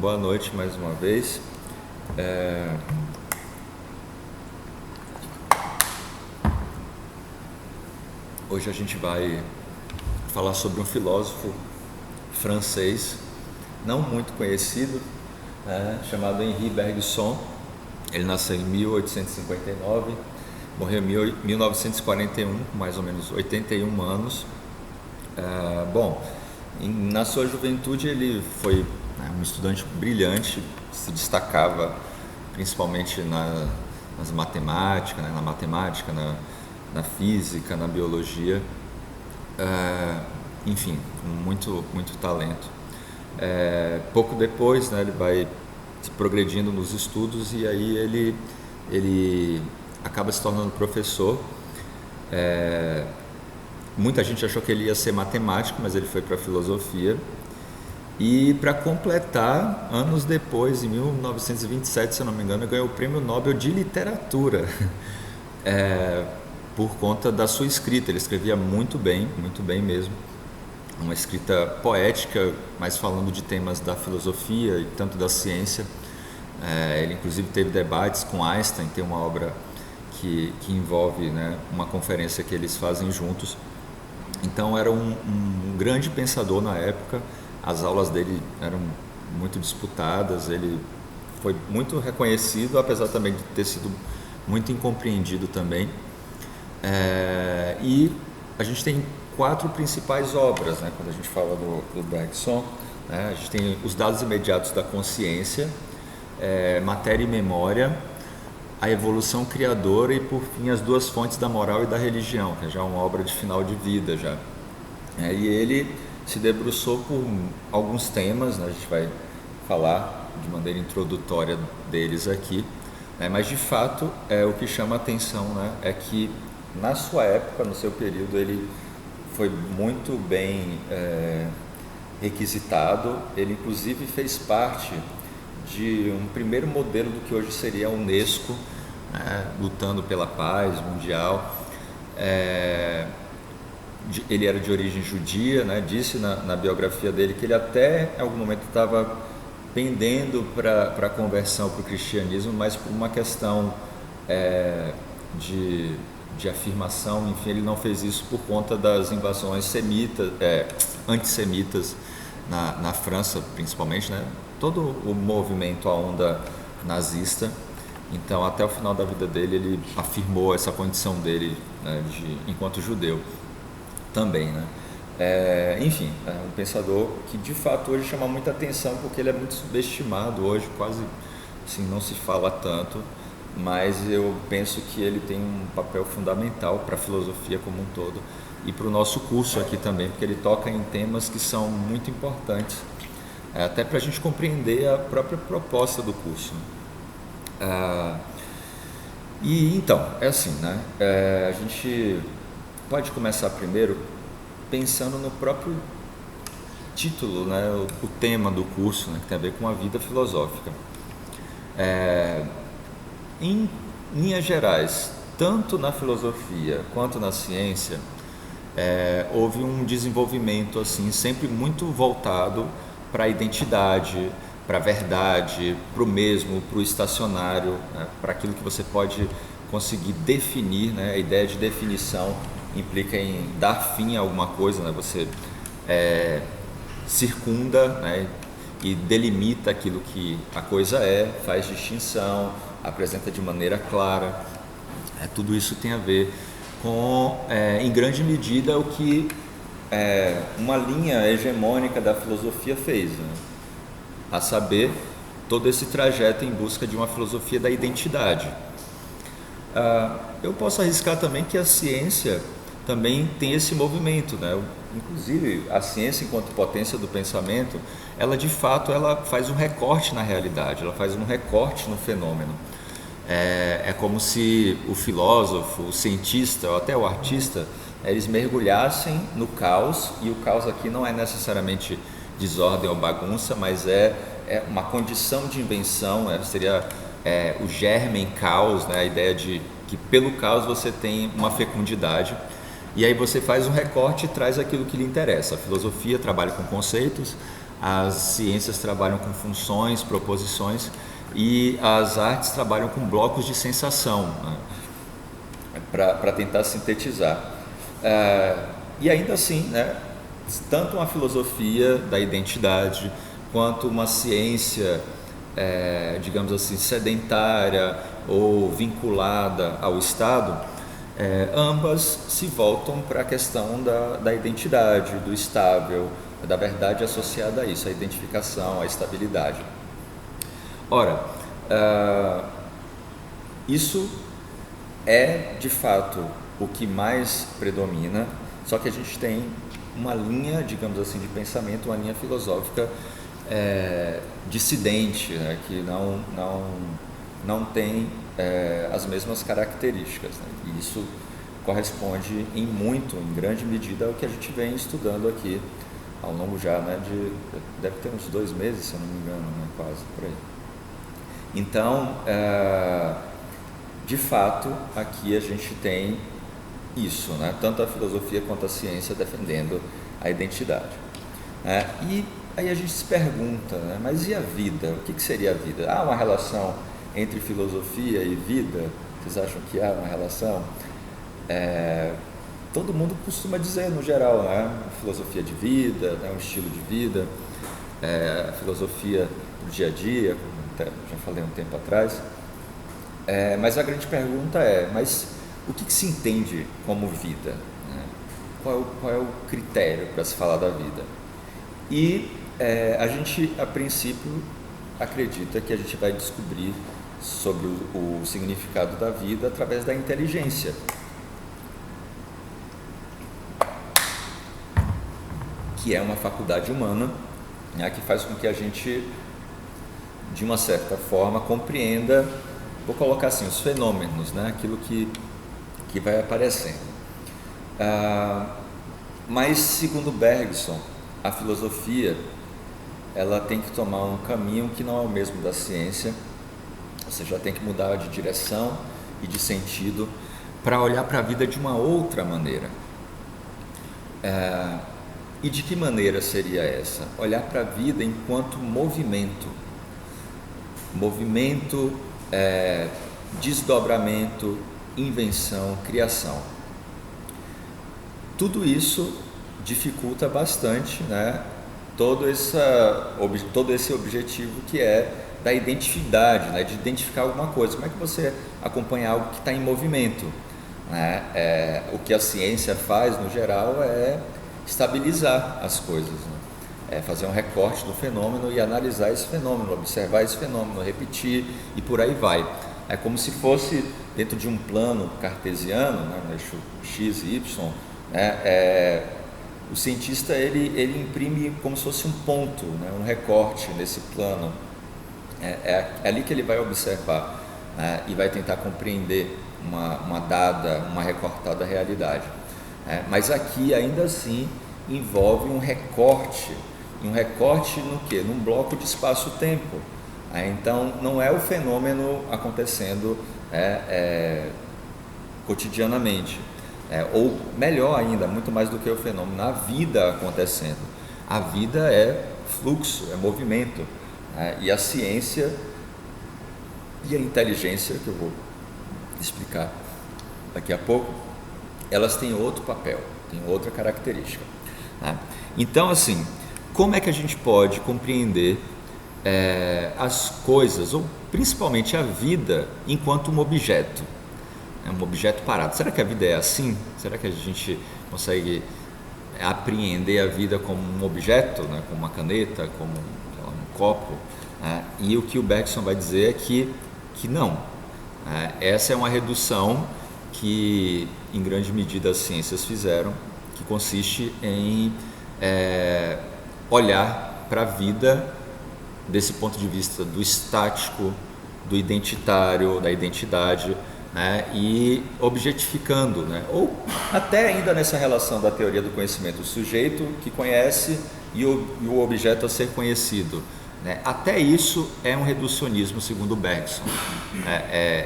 Boa noite mais uma vez. Hoje a gente vai falar sobre um filósofo francês não muito conhecido, chamado Henri Bergson. Ele nasceu em 1859, morreu em 1941, com mais ou menos 81 anos. Na sua juventude ele foi um estudante brilhante, se destacava principalmente nas matemáticas, na matemática, na física, na biologia, enfim, com muito talento. Pouco depois, ele vai se progredindo nos estudos e aí ele acaba se tornando professor. Muita gente achou que ele ia ser matemático, mas ele foi para filosofia. E para completar, anos depois, em 1927, se eu não me engano, ganhou o Prêmio Nobel de Literatura por conta da sua escrita. Ele escrevia muito bem mesmo. Uma escrita poética, mas falando de temas da filosofia e tanto da ciência. Ele inclusive teve debates com Einstein, tem uma obra que envolve uma conferência que eles fazem juntos. Então era um grande pensador na época. As aulas dele eram muito disputadas, ele foi muito reconhecido, apesar também de ter sido muito incompreendido também. E a gente tem 4 principais obras, quando a gente fala do Bergson. A gente tem Os Dados Imediatos da Consciência, Matéria e Memória, A Evolução Criadora e, por fim, As Duas Fontes da Moral e da Religião, que já é uma obra de final de vida já. E ele se debruçou por alguns temas, a gente vai falar de maneira introdutória deles aqui, mas de fato o que chama a atenção é que na sua época, no seu período, ele foi muito bem requisitado. Ele inclusive fez parte de um primeiro modelo do que hoje seria a Unesco, lutando pela paz mundial. Ele era de origem judia, disse na biografia dele que ele até em algum momento estava pendendo para a conversão para o cristianismo, mas por uma questão de afirmação, enfim, ele não fez isso por conta das invasões antissemitas na França, principalmente, todo o movimento, a onda nazista. Então, até o final da vida dele, ele afirmou essa condição dele enquanto judeu também, enfim, é um pensador que de fato hoje chama muita atenção porque ele é muito subestimado hoje, quase assim, não se fala tanto, mas eu penso que ele tem um papel fundamental para a filosofia como um todo e para o nosso curso aqui também, porque ele toca em temas que são muito importantes, até para a gente compreender a própria proposta do curso. E então, é assim, a gente pode começar primeiro pensando no próprio título, o tema do curso, que tem a ver com a vida filosófica. Em linhas gerais, tanto na filosofia quanto na ciência, houve um desenvolvimento assim, sempre muito voltado para a identidade, para a verdade, para o mesmo, para o estacionário, para aquilo que você pode conseguir definir. A ideia de definição implica em dar fim a alguma coisa, você circunda, e delimita aquilo que a coisa faz distinção, apresenta de maneira clara. Tudo isso tem a ver com, em grande medida, o que uma linha hegemônica da filosofia fez, a saber, todo esse trajeto em busca de uma filosofia da identidade. Eu posso arriscar também que a ciência também tem esse movimento, Inclusive a ciência, enquanto potência do pensamento, ela de fato faz um recorte na realidade, ela faz um recorte no fenômeno. É como se o filósofo, o cientista ou até o artista, eles mergulhassem no caos, e o caos aqui não é necessariamente desordem ou bagunça, mas é uma condição de invenção, seria o germen caos, a ideia de que pelo caos você tem uma fecundidade. E aí você faz um recorte e traz aquilo que lhe interessa. A filosofia trabalha com conceitos, as ciências trabalham com funções, proposições, e as artes trabalham com blocos de sensação, né, para tentar sintetizar. E ainda assim, né, tanto uma filosofia da identidade quanto uma ciência, digamos assim, sedentária ou vinculada ao Estado, ambas se voltam para a questão da identidade, do estável, da verdade associada a isso, a identificação, a estabilidade. Ora, isso é de fato o que mais predomina, só que a gente tem uma linha, digamos assim, de pensamento, uma linha filosófica dissidente, né, que não tem as mesmas características, né? E isso corresponde em grande medida ao que a gente vem estudando aqui ao longo já, né, deve ter uns 2 meses, se eu não me engano, né, quase por aí. Então, de fato, aqui a gente tem isso, né, tanto a filosofia quanto a ciência defendendo a identidade. E aí a gente se pergunta, né, mas e a vida? O que seria a vida? Há uma relação entre filosofia e vida? Vocês acham que há uma relação? Todo mundo costuma dizer, no geral, né, filosofia de vida, né, um estilo de vida, a filosofia do dia a dia, como já falei um tempo atrás. Mas a grande pergunta mas o que se entende como vida, né? Qual é o critério para se falar da vida? E a gente, a princípio, acredita que a gente vai descobrir sobre o significado da vida através da inteligência, que é uma faculdade humana, né, que faz com que a gente, de uma certa forma, compreenda, vou colocar assim, os fenômenos, né, aquilo que vai aparecendo. Mas, segundo Bergson, a filosofia ela tem que tomar um caminho que não é o mesmo da ciência, você já tem que mudar de direção e de sentido para olhar para a vida de uma outra maneira. E de que maneira seria essa? Olhar para a vida enquanto movimento, desdobramento, invenção, criação. Tudo isso dificulta bastante, né, todo esse objetivo que é da identidade, né, de identificar alguma coisa. Como é que você acompanha algo que está em movimento, né? O que a ciência faz, no geral, é estabilizar as coisas, né? Fazer um recorte do fenômeno e analisar esse fenômeno, observar esse fenômeno, repetir e por aí vai. É como se fosse dentro de um plano cartesiano, né, no eixo x e y, né, o cientista ele imprime como se fosse um ponto, né, um recorte nesse plano. É ali que ele vai observar, né, e vai tentar compreender uma recortada realidade. Mas aqui, ainda assim, envolve um recorte no quê? Num bloco de espaço-tempo. Então, não é o fenômeno acontecendo cotidianamente, ou melhor ainda, muito mais do que o fenômeno, a vida acontecendo. A vida é fluxo, é movimento, e a ciência e a inteligência, que eu vou explicar daqui a pouco, elas têm outro papel, têm outra característica, né? Então, assim, como é que a gente pode compreender as coisas, ou principalmente a vida, enquanto um objeto parado? Será que a vida é assim? Será que a gente consegue apreender a vida como um objeto, né? Como uma caneta, como um copo? E o que o Bergson vai dizer é que não. Essa é uma redução que, em grande medida, as ciências fizeram, que consiste em olhar para a vida desse ponto de vista do estático, do identitário, da identidade, né, e objetificando, né, ou até ainda nessa relação da teoria do conhecimento, o sujeito que conhece e o objeto a ser conhecido, né, até isso é um reducionismo, segundo Bergson.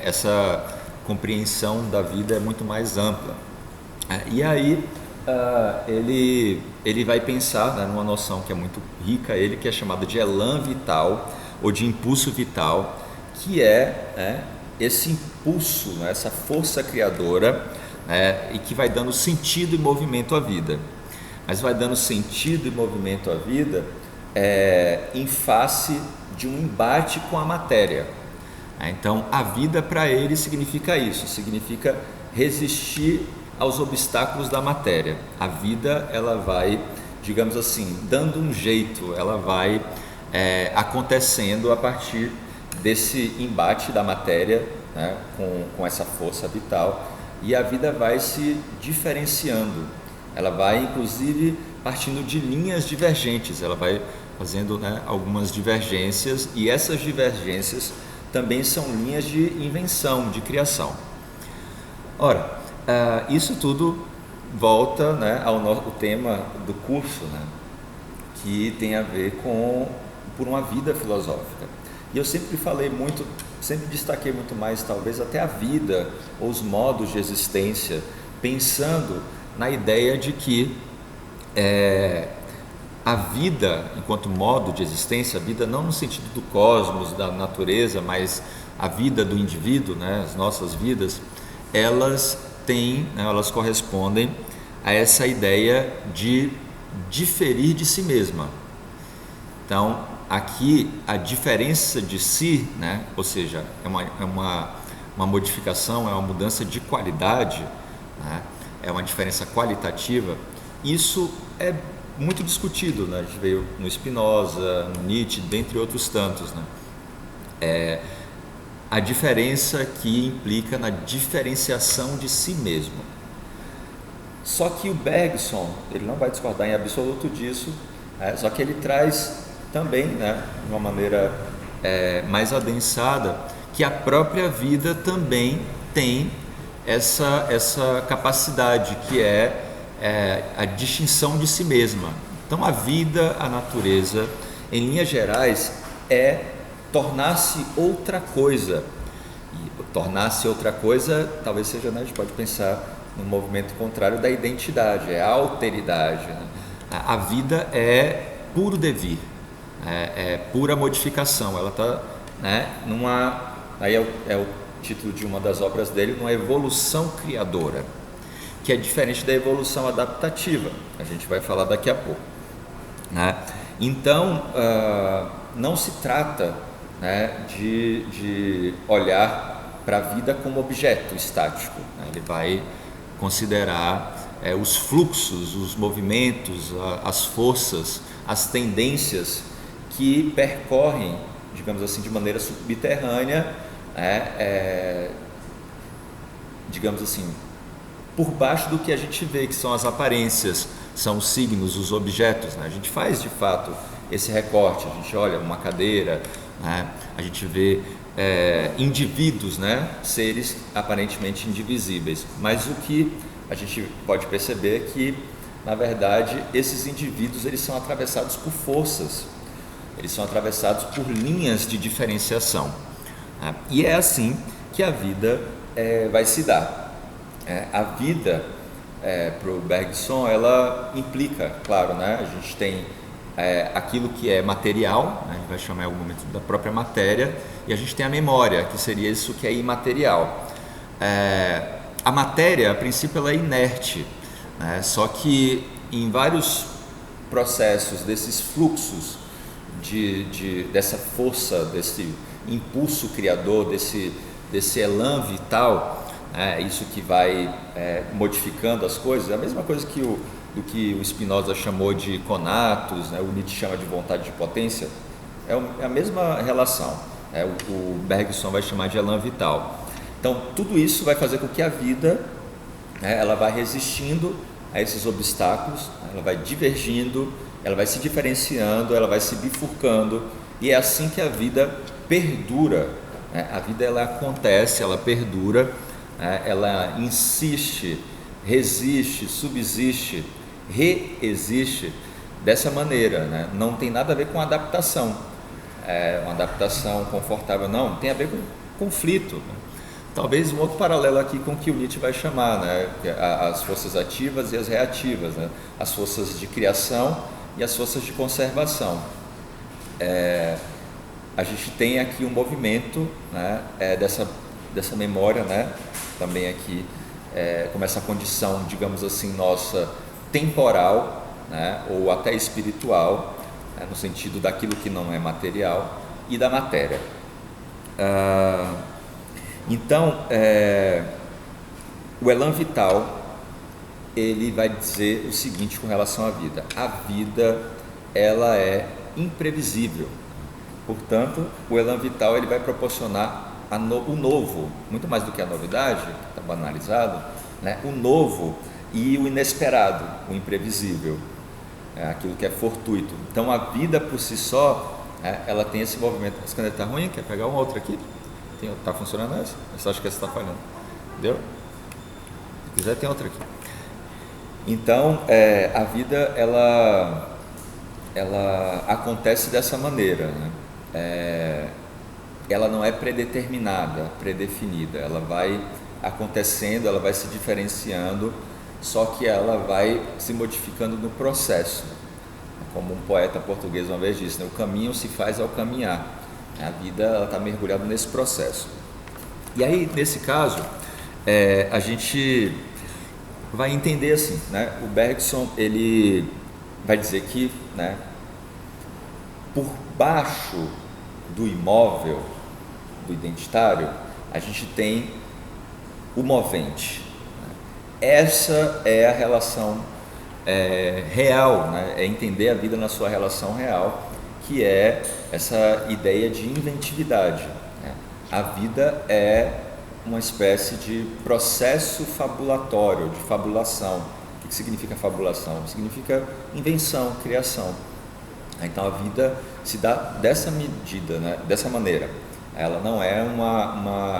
Essa compreensão da vida é muito mais ampla. E aí ele vai pensar, né, numa noção que é muito rica, ele que é chamada de elan vital ou de impulso vital, que é, né, esse impulso, né, essa força criadora, né, e que vai dando sentido e movimento à vida. Mas vai dando sentido e movimento à vida em face de um embate com a matéria. Então, a vida para ele significa isso, significa resistir aos obstáculos da matéria. A vida, ela vai, digamos assim, dando um jeito, ela vai acontecendo a partir desse embate da matéria, né, com essa força vital, e a vida vai se diferenciando, ela vai inclusive partindo de linhas divergentes, ela vai fazendo, né, algumas divergências, e essas divergências também são linhas de invenção, de criação. Ora, isso tudo volta, né, ao tema do curso, né, que tem a ver por uma vida filosófica. E eu sempre falei muito, sempre destaquei muito mais, talvez até a vida, ou os modos de existência, pensando na ideia de que a vida, enquanto modo de existência, a vida não no sentido do cosmos, da natureza, mas a vida do indivíduo, né, as nossas vidas, elas têm, né, elas correspondem a essa ideia de diferir de si mesma. Então, aqui a diferença de si, né, ou seja, é uma modificação, é uma mudança de qualidade, né, é uma diferença qualitativa. Isso é muito discutido, né? A gente veio no Spinoza, no Nietzsche, dentre outros tantos, né? A diferença que implica na diferenciação de si mesmo. Só que o Bergson, ele não vai discordar em absoluto disso, só que ele traz também, né, de uma maneira mais adensada, que a própria vida também tem essa capacidade, que é a distinção de si mesma. Então a vida, a natureza, em linhas gerais, é tornar-se outra coisa. E tornar-se outra coisa, talvez seja, né, a gente pode pensar no movimento contrário da identidade, é a alteridade, né? A vida é puro devir, é pura modificação, ela está, né, aí é o título de uma das obras dele, uma evolução criadora, que é diferente da evolução adaptativa, a gente vai falar daqui a pouco, né? Então, não se trata, né, de olhar para a vida como objeto estático, né? Ele vai considerar os fluxos, os movimentos, as forças, as tendências que percorrem, digamos assim, de maneira subterrânea, digamos assim, por baixo do que a gente vê, que são as aparências, são os signos, os objetos, né? A gente faz de fato esse recorte, a gente olha uma cadeira, né? A gente vê indivíduos, né? Seres aparentemente indivisíveis, mas o que a gente pode perceber é que, na verdade, esses indivíduos, eles são atravessados por forças, eles são atravessados por linhas de diferenciação, né? E é assim que a vida vai se dar. A vida, para o Bergson, ela implica, claro, né? A gente tem aquilo que é material, né? A gente vai chamar em algum momento da própria matéria, e a gente tem a memória, que seria isso que é imaterial. A matéria, a princípio, ela é inerte, né? Só que em vários processos desses fluxos dessa força, desse impulso criador, desse elan vital, isso que vai modificando as coisas, é a mesma coisa do que o Spinoza chamou de conatos, né? O Nietzsche chama de vontade de potência, é a mesma relação, o Bergson vai chamar de elan vital. Então tudo isso vai fazer com que a vida, ela vai resistindo a esses obstáculos, ela vai divergindo, ela vai se diferenciando, ela vai se bifurcando, e é assim que a vida perdura, né? A vida, ela acontece, ela perdura, ela insiste, resiste, subsiste, reexiste dessa maneira, né? Não tem nada a ver com adaptação, uma adaptação confortável, não, tem a ver com conflito, né? Talvez um outro paralelo aqui com o que o Nietzsche vai chamar, né? As forças ativas e as reativas, né? As forças de criação e as forças de conservação. A gente tem aqui um movimento, né? Dessa memória, né? Também aqui como essa condição, digamos assim, nossa temporal, né? Ou até espiritual, né? No sentido daquilo que não é material e da matéria. Então, o Elan Vital, ele vai dizer o seguinte com relação à vida: a vida, ela é imprevisível. Portanto, o Elan Vital, ele vai proporcionar o novo, muito mais do que a novidade, que está banalizado, né? O novo e o inesperado, o imprevisível, aquilo que é fortuito. Então, a vida por si só, ela tem esse movimento. Essa caneta está ruim? Quer pegar uma outra aqui? Está funcionando essa? Você acha que essa está falhando? Entendeu? Se quiser, tem outra aqui. Então, a vida, ela acontece dessa maneira, né? Ela não é predeterminada, predefinida. Ela vai acontecendo, ela vai se diferenciando, só que ela vai se modificando no processo. Como um poeta português uma vez disse, né? O caminho se faz ao caminhar. A vida está mergulhada nesse processo. E aí, nesse caso, a gente vai entender assim, né? O Bergson, ele vai dizer que, né, por baixo do imóvel, do identitário, a gente tem o movente. Essa é a relação real, né? É entender a vida na sua relação real, que é essa ideia de inventividade, né? A vida é uma espécie de processo fabulatório, de fabulação. O que significa fabulação? Significa invenção, criação. Então a vida se dá dessa medida, né? Dessa maneira. Ela não é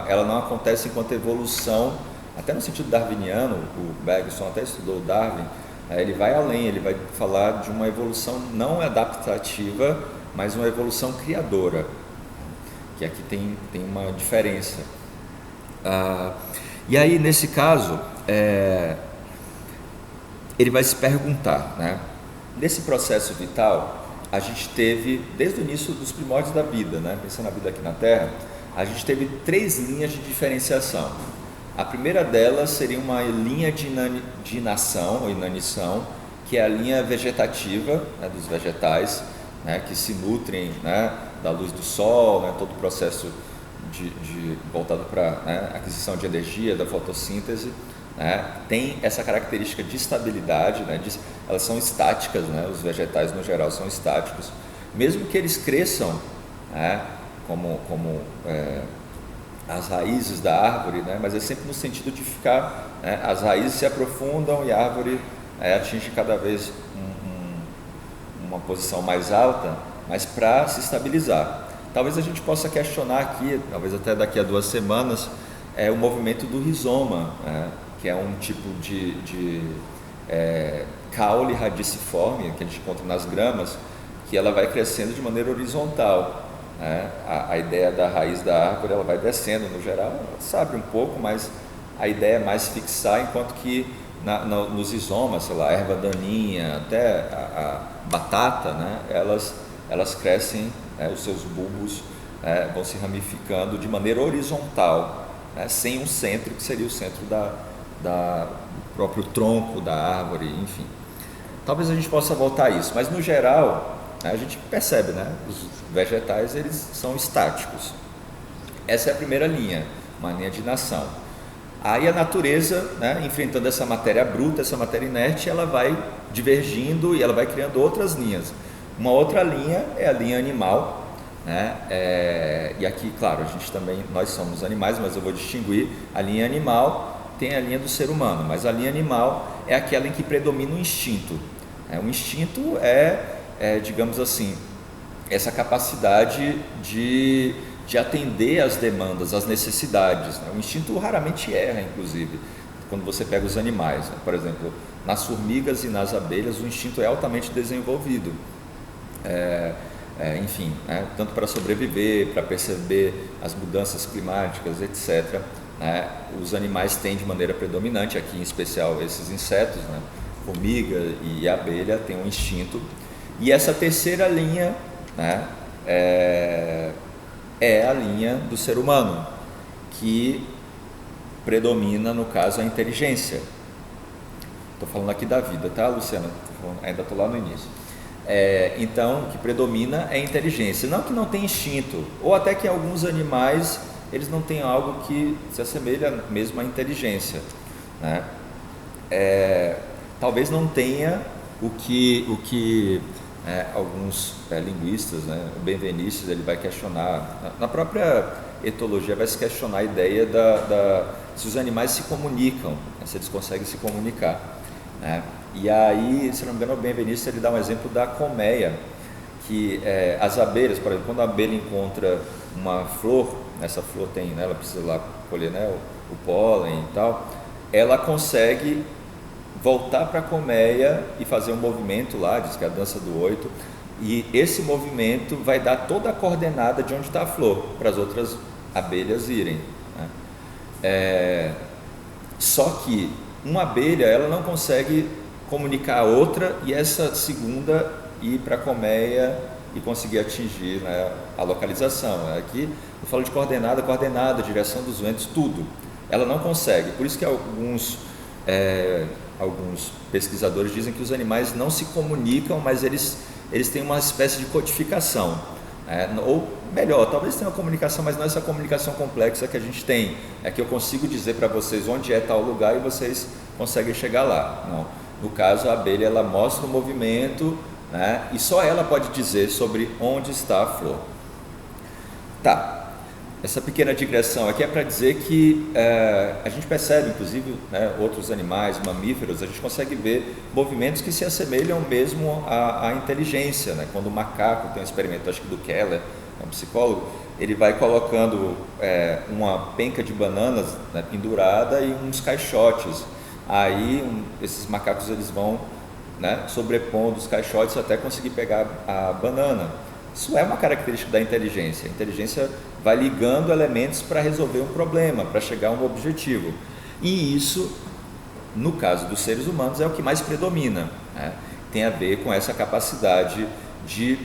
ela não acontece enquanto evolução, até no sentido darwiniano. O Bergson até estudou Darwin. Ele vai além, ele vai falar de uma evolução não adaptativa, mas uma evolução criadora, que aqui tem uma diferença. E aí, nesse caso, ele vai se perguntar, né? Nesse processo vital, a gente teve, desde o início dos primórdios da vida, né? Pensando na vida aqui na Terra, a gente teve 3 linhas de diferenciação. A primeira delas seria uma linha de inação ou inanição, que é a linha vegetativa, né, dos vegetais, né, que se nutrem, né, da luz do sol, né, todo o processo voltado para, né, aquisição de energia, da fotossíntese, né, tem essa característica de estabilidade, né, elas são estáticas, né, os vegetais no geral são estáticos, mesmo que eles cresçam, né, como as raízes da árvore, né, mas é sempre no sentido de ficar, né, as raízes se aprofundam e a árvore atinge cada vez uma posição mais alta, mas para se estabilizar. Talvez a gente possa questionar aqui, talvez até daqui a 2 semanas, o movimento do rizoma, né, que é um tipo de caule radiciforme que a gente encontra nas gramas, que ela vai crescendo de maneira horizontal. A ideia da raiz da árvore, ela vai descendo no geral, ela se abre um pouco, mas a ideia é mais fixar, enquanto que nos rizomas, sei lá, a erva daninha, até a batata, né, elas crescem, os seus bulbos vão se ramificando de maneira horizontal, né, sem um centro, que seria o centro do próprio tronco da árvore, enfim. Talvez a gente possa voltar a isso, mas no geral a gente percebe, né, os vegetais, eles são estáticos. Essa é a primeira linha, uma linha de inação. Aí a natureza, né, enfrentando essa matéria bruta, essa matéria inerte, ela vai divergindo e ela vai criando outras linhas. Uma outra linha é a linha animal, né? E aqui, claro, nós somos animais, mas eu vou distinguir a linha animal, tem a linha do ser humano, mas a linha animal é aquela em que predomina o instinto. O instinto digamos assim, essa capacidade de atender às demandas, às necessidades, né? O instinto raramente erra, inclusive, quando você pega os animais, né? Por exemplo, nas formigas e nas abelhas o instinto é altamente desenvolvido, enfim, né? Tanto para sobreviver, para perceber as mudanças climáticas, etc. né, os animais têm de maneira predominante, aqui em especial esses insetos, né, formiga e abelha, tem um instinto. E essa terceira linha, né, é a linha do ser humano, que predomina, no caso, a inteligência. Estou falando aqui da vida, tá, Luciana? Ainda estou lá no início. Então, o que predomina é a inteligência. Não que não tenha instinto, ou até que alguns animais eles não têm algo que se assemelha mesmo à inteligência, né? Talvez não tenha o que alguns linguistas, né, o Benveniste, ele vai questionar, na própria etologia vai se questionar a ideia se os animais se comunicam, né, se eles conseguem se comunicar, né? E aí, se não me engano, o Benveniste ele dá um exemplo da colmeia, que as abelhas, por exemplo, quando a abelha encontra uma flor, essa flor tem, né, ela precisa lá colher, né, o pólen e tal, ela consegue voltar para a colmeia e fazer um movimento lá, diz que é a dança do 8, e esse movimento vai dar toda a coordenada de onde está a flor, para as outras abelhas irem, né? Só que uma abelha, ela não consegue comunicar a outra e essa segunda ir para a colmeia e conseguir atingir, né, a localização. Aqui eu falo de coordenada, direção dos ventos, tudo. Ela não consegue, por isso que alguns pesquisadores dizem que os animais não se comunicam, mas eles têm uma espécie de codificação, ou melhor, talvez tenha uma comunicação, mas não essa comunicação complexa que a gente tem, que eu consigo dizer para vocês onde é tal lugar e vocês conseguem chegar lá. Não, no caso a abelha ela mostra o movimento, né, e só ela pode dizer sobre onde está a flor. Tá. Essa pequena digressão aqui é para dizer que a gente percebe, inclusive, né, outros animais, mamíferos, a gente consegue ver movimentos que se assemelham mesmo à inteligência, né? Quando o macaco, tem um experimento, acho que do Keller, um psicólogo, ele vai colocando uma penca de bananas, né, pendurada e uns caixotes. Aí esses macacos eles vão, né, sobrepondo os caixotes até conseguir pegar a banana. Isso é uma característica da inteligência. A inteligência vai ligando elementos para resolver um problema, para chegar a um objetivo. E isso, no caso dos seres humanos, é o que mais predomina, né? Tem a ver com essa capacidade de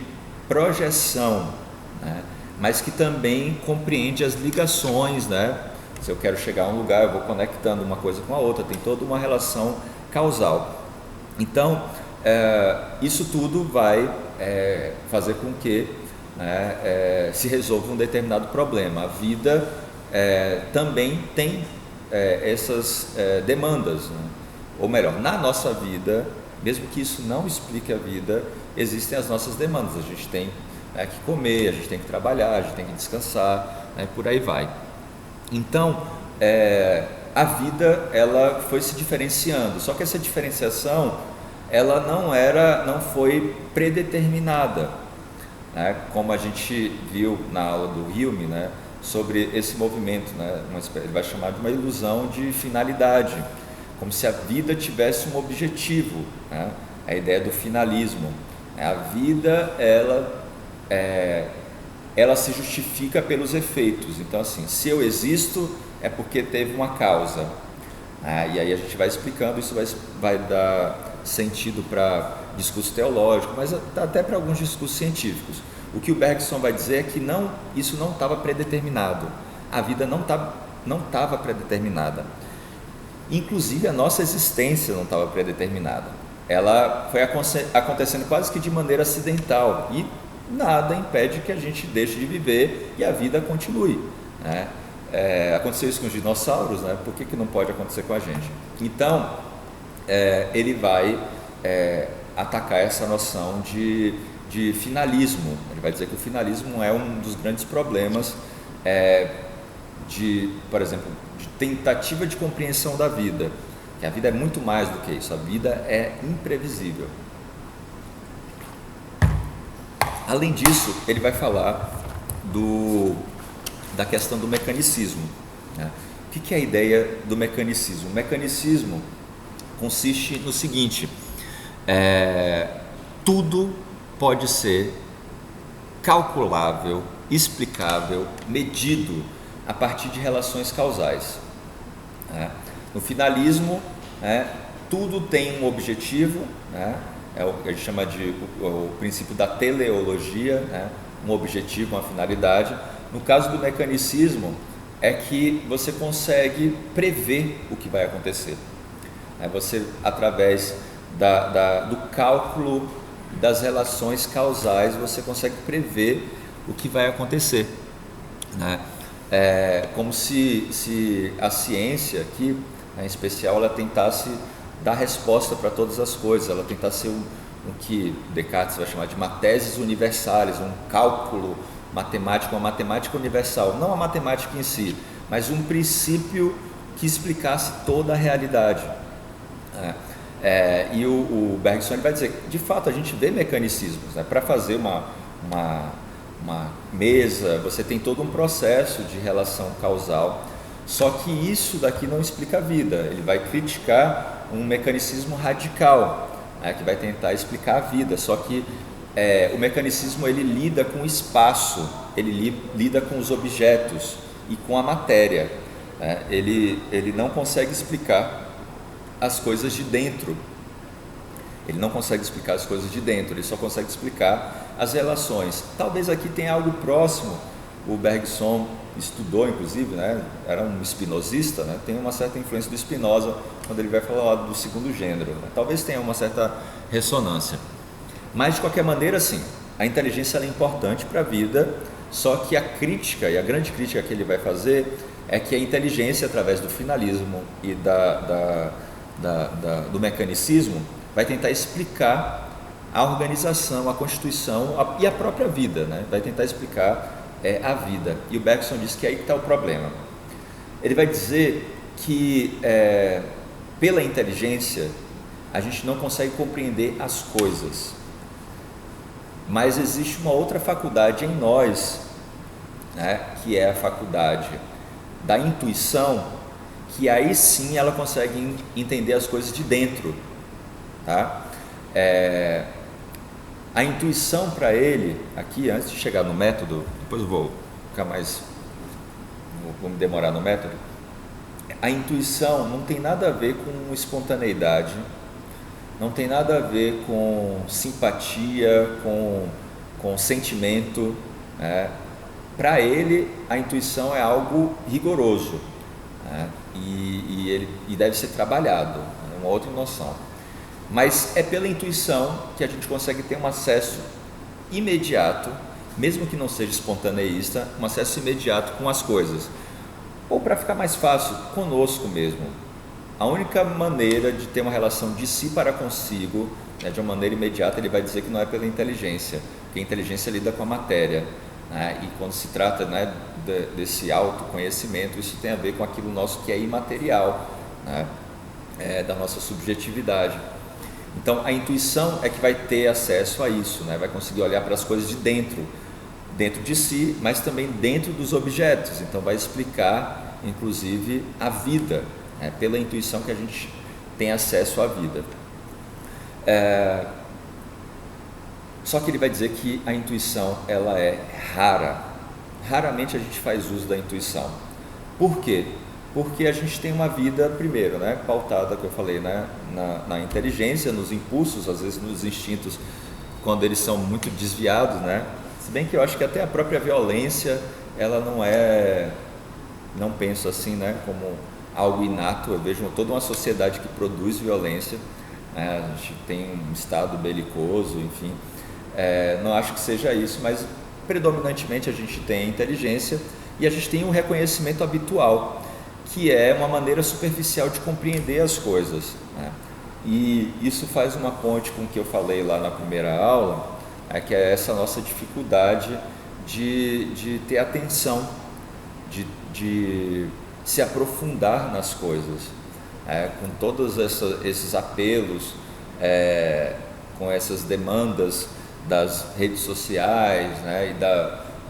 projeção, né? Mas que também compreende as ligações, né? Se eu quero chegar a um lugar, eu vou conectando uma coisa com a outra, tem toda uma relação causal. Então, isso tudo vai fazer com que se resolva um determinado problema. A vida também tem essas demandas, né? Ou melhor, na nossa vida, mesmo que isso não explique a vida, existem as nossas demandas. A gente tem que comer, a gente tem que trabalhar, a gente tem que descansar, né? Por aí vai. Então, a vida ela foi se diferenciando, só que essa diferenciação ela não foi predeterminada, né? Como a gente viu na aula do Hume, né, sobre esse movimento, né, ele vai chamar de uma ilusão de finalidade, como se a vida tivesse um objetivo, né? A ideia do finalismo. A vida ela se justifica pelos efeitos. Então, assim, se eu existo é porque teve uma causa, e aí a gente vai explicando, isso vai dar sentido para discurso teológico, mas até para alguns discursos científicos. O que o Bergson vai dizer é que isso não estava predeterminado, a vida não estava predeterminada, inclusive a nossa existência não estava predeterminada, ela foi acontecendo quase que de maneira acidental e nada impede que a gente deixe de viver e a vida continue, né? Aconteceu isso com os dinossauros, né? Por que não pode acontecer com a gente? Então, ele vai atacar essa noção de finalismo. Ele vai dizer que o finalismo é um dos grandes problemas por exemplo, de tentativa de compreensão da vida, que a vida é muito mais do que isso, a vida é imprevisível. Além disso, ele vai falar da questão do mecanicismo, né? O que é a ideia do mecanicismo? O mecanicismo consiste no seguinte: tudo pode ser calculável, explicável, medido a partir de relações causais. No finalismo, tudo tem um objetivo, é o que a gente chama de o princípio da teleologia, um objetivo, uma finalidade. No caso do mecanicismo, é que você consegue prever o que vai acontecer. Você, através do cálculo das relações causais, você consegue prever o que vai acontecer. É como se a ciência aqui, em especial, ela tentasse dar resposta para todas as coisas, ela tentasse o que Descartes vai chamar de mateses universais, um cálculo matemático, uma matemática universal, não a matemática em si, mas um princípio que explicasse toda a realidade. E o Bergson vai dizer que, de fato, a gente vê mecanicismos. Para fazer uma mesa, você tem todo um processo de relação causal, só que isso daqui não explica a vida. Ele vai criticar um mecanicismo radical, que vai tentar explicar a vida, só que o mecanicismo ele lida com o espaço, ele lida com os objetos e com a matéria. Ele não consegue explicar as coisas de dentro. Ele não consegue explicar as coisas de dentro, ele só consegue explicar as relações. Talvez aqui tenha algo próximo. O Bergson estudou, inclusive, era um espinosista, tem uma certa influência do Spinoza quando ele vai falar do segundo gênero. Talvez tenha uma certa ressonância. Mas, de qualquer maneira, sim, a inteligência ela é importante para a vida, só que a crítica, e a grande crítica que ele vai fazer, é que a inteligência, através do finalismo e do mecanicismo, vai tentar explicar a organização, a constituição e a própria vida, vai tentar explicar a vida. E o Bergson diz que aí está o problema. Ele vai dizer que pela inteligência a gente não consegue compreender as coisas, mas existe uma outra faculdade em nós, que é a faculdade da intuição, que aí sim ela consegue entender as coisas de dentro. A intuição para ele, aqui antes de chegar no método, depois eu vou me demorar no método. A intuição não tem nada a ver com espontaneidade, não tem nada a ver com simpatia, com sentimento. Para ele, a intuição é algo rigoroso, e deve ser trabalhado, é uma outra noção. Mas é pela intuição que a gente consegue ter um acesso imediato, mesmo que não seja espontaneísta, um acesso imediato com as coisas. Ou, para ficar mais fácil, conosco mesmo. A única maneira de ter uma relação de si para consigo, de uma maneira imediata, ele vai dizer que não é pela inteligência, porque a inteligência lida com a matéria. E quando se trata desse autoconhecimento, isso tem a ver com aquilo nosso que é imaterial, da nossa subjetividade. Então a intuição é que vai ter acesso a isso, vai conseguir olhar para as coisas de dentro de si, mas também dentro dos objetos. Então vai explicar inclusive a vida, pela intuição que a gente tem acesso à vida. Só que ele vai dizer que a intuição ela é rara. Raramente a gente faz uso da intuição. Por quê? Porque a gente tem uma vida, primeiro, pautada, que eu falei, na inteligência, nos impulsos, às vezes nos instintos, quando eles são muito desviados, Se bem que eu acho que até a própria violência, ela não penso assim, como algo inato. Eu vejo toda uma sociedade que produz violência, a gente tem um estado belicoso, enfim. Não acho que seja isso, mas predominantemente a gente tem inteligência e a gente tem um reconhecimento habitual, que é uma maneira superficial de compreender as coisas, E isso faz uma ponte com o que eu falei lá na primeira aula, que é essa nossa dificuldade de ter atenção, de se aprofundar nas coisas, com todos esses apelos, com essas demandas das redes sociais, e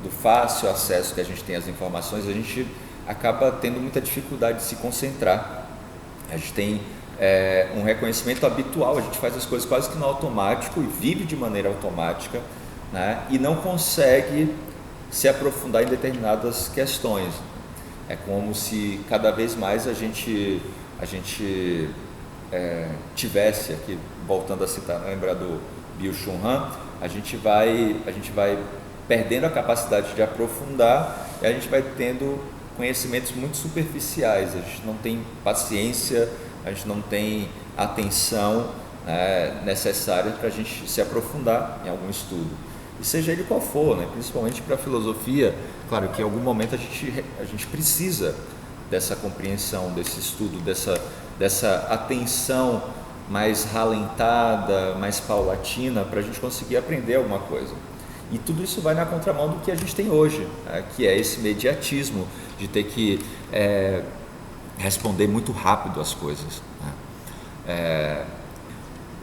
do fácil acesso que a gente tem às informações, a gente acaba tendo muita dificuldade de se concentrar. A gente tem um reconhecimento habitual, a gente faz as coisas quase que no automático e vive de maneira automática, e não consegue se aprofundar em determinadas questões. É como se cada vez mais a gente tivesse aqui, voltando a citar, lembrar do Byung-Chul Han, a gente vai perdendo a capacidade de aprofundar e a gente vai tendo conhecimentos muito superficiais, a gente não tem paciência, a gente não tem atenção, né, necessária para a gente se aprofundar em algum estudo, e seja ele qual for, né, principalmente para a filosofia. Claro que em algum momento a gente precisa dessa compreensão, desse estudo, dessa atenção mais ralentada, mais paulatina, para a gente conseguir aprender alguma coisa. E tudo isso vai na contramão do que a gente tem hoje, né, que é esse imediatismo de ter que responder muito rápido às coisas, né.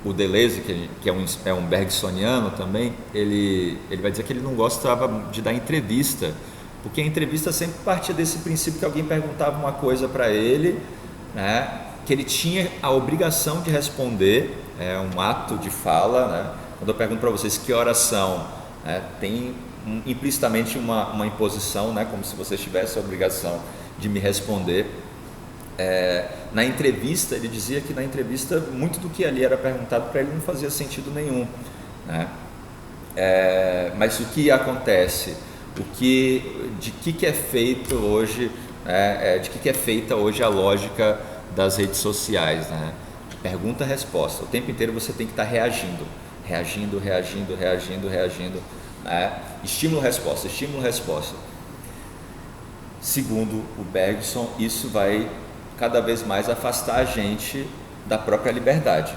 O Deleuze, que é um bergsoniano também, ele vai dizer que ele não gostava de dar entrevista, porque a entrevista sempre partia desse princípio que alguém perguntava uma coisa para ele, né, que ele tinha a obrigação de responder, um ato de fala, né. Quando eu pergunto para vocês que horas são, tem implicitamente uma imposição, né, como se vocês tivessem a obrigação de me responder. Na entrevista, ele dizia que na entrevista muito do que ali era perguntado para ele não fazia sentido nenhum, né? Mas o que acontece, de que é feito hoje, de que é feita hoje a lógica das redes sociais, né? Pergunta-resposta, o tempo inteiro você tem que estar reagindo, né? Estímulo-resposta. Segundo o Bergson, isso vai cada vez mais afastar a gente da própria liberdade.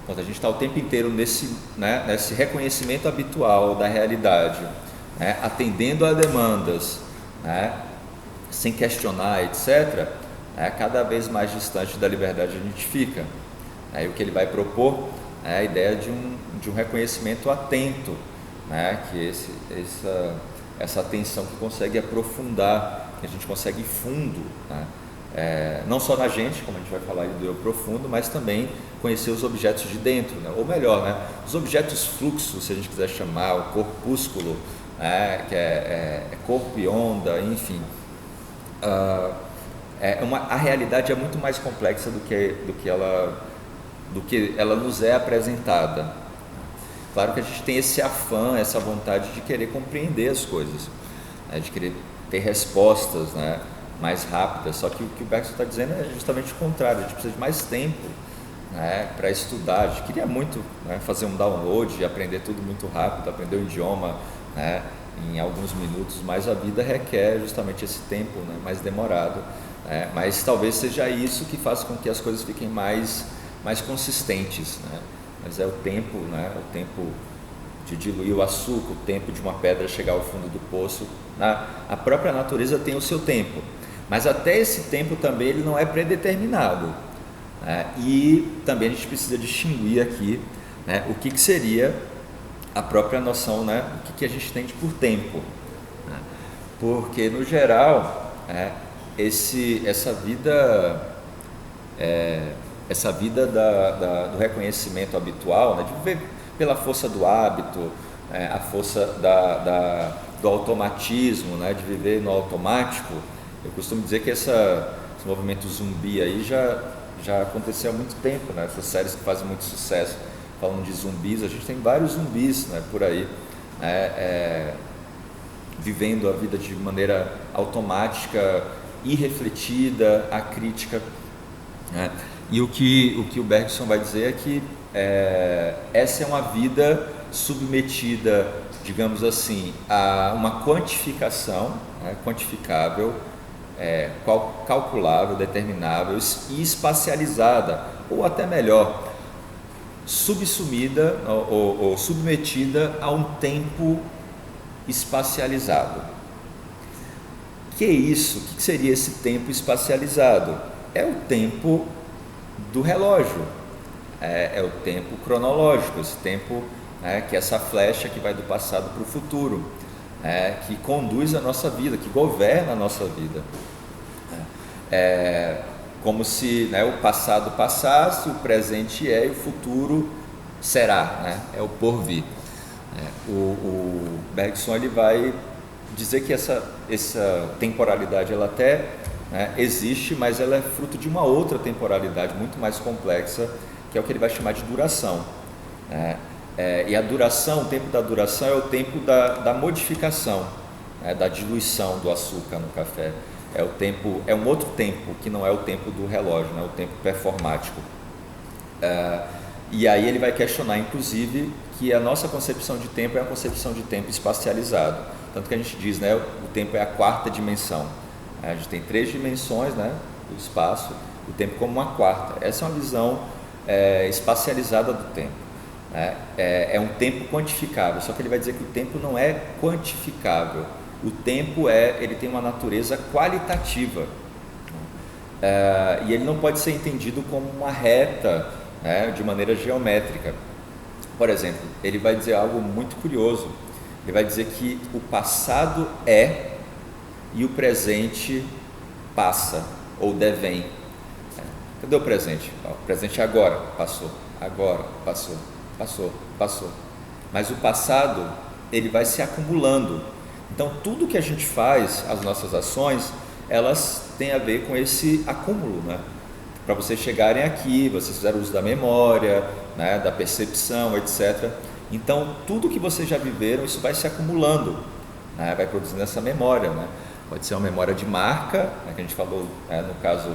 Quando a gente está o tempo inteiro nesse reconhecimento habitual da realidade, né, atendendo a demandas, né, sem questionar, etc., cada vez mais distante da liberdade a gente fica. E o que ele vai propor é a ideia de um reconhecimento atento, né, que essa atenção que consegue aprofundar, que a gente consegue ir fundo, né? Não só na gente, como a gente vai falar do eu profundo, mas também conhecer os objetos de dentro, né? Ou melhor, né, os objetos fluxos, se a gente quiser chamar, o corpúsculo, que é corpo e onda, enfim. A realidade é muito mais complexa do que ela nos é apresentada. Claro que a gente tem esse afã, essa vontade de querer compreender as coisas, né, de querer ter respostas, né, mais rápidas, só que o que o Bergson está dizendo é justamente o contrário. A gente precisa de mais tempo, né, para estudar. A gente queria muito, né, fazer um download e aprender tudo muito rápido, aprender o idioma, né, em alguns minutos, mas a vida requer justamente esse tempo, né, mais demorado, né, mas talvez seja isso que faça com que as coisas fiquem mais consistentes, né. Mas é o tempo, né, o tempo de diluir o açúcar, o tempo de uma pedra chegar ao fundo do poço. A própria natureza tem o seu tempo, mas até esse tempo também ele não é predeterminado, né? E também a gente precisa distinguir aqui, né, o que seria a própria noção, né, o que a gente entende por tempo, né? Porque no geral, essa vida do reconhecimento habitual, né, de viver pela força do hábito, a força do automatismo, né, de viver no automático. Eu costumo dizer que esse movimento zumbi aí já aconteceu há muito tempo, né? Essas séries que fazem muito sucesso, falando de zumbis, a gente tem vários zumbis, né, por aí, vivendo a vida de maneira automática, irrefletida, acrítica, né? E o que o Bergson vai dizer é que essa é uma vida submetida, digamos assim, a uma quantificação, né, quantificável, calculável, determinável e espacializada, ou até melhor, subsumida ou submetida a um tempo espacializado. Que é isso? O que seria esse tempo espacializado? É o tempo do relógio, é o tempo cronológico, esse tempo, que é essa flecha que vai do passado para o futuro, que conduz a nossa vida, que governa a nossa vida. Como se, né, o passado passasse, o presente e o futuro será, né? É o porvir. O Bergson ele vai dizer que essa temporalidade ela até, né, existe, mas ela é fruto de uma outra temporalidade muito mais complexa, que é o que ele vai chamar de duração, né? E a duração, o tempo da duração é o tempo da modificação, né, da diluição do açúcar no café. É um outro tempo que não é o tempo do relógio, né, o tempo performático. E aí ele vai questionar, inclusive, que a nossa concepção de tempo é a concepção de tempo espacializado. Tanto que a gente diz, né, o tempo é a quarta dimensão. A gente tem 3 dimensões, né, do espaço, o tempo como uma quarta. Essa é uma visão espacializada do tempo. É um tempo quantificável, só que ele vai dizer que o tempo não é quantificável. O tempo ele tem uma natureza qualitativa, e ele não pode ser entendido como uma reta, né, de maneira geométrica. Por exemplo, ele vai dizer algo muito curioso. Ele vai dizer que o passado é e o presente passa ou devém. Cadê o presente? O presente é agora, passou, passou. Mas o passado, ele vai se acumulando. Então, tudo que a gente faz, as nossas ações, elas têm a ver com esse acúmulo, né? Para vocês chegarem aqui, vocês fizeram uso da memória, né, da percepção, etc. Então, tudo que vocês já viveram, isso vai se acumulando, né, vai produzindo essa memória, né? Pode ser uma memória de marca, né, que a gente falou, no caso,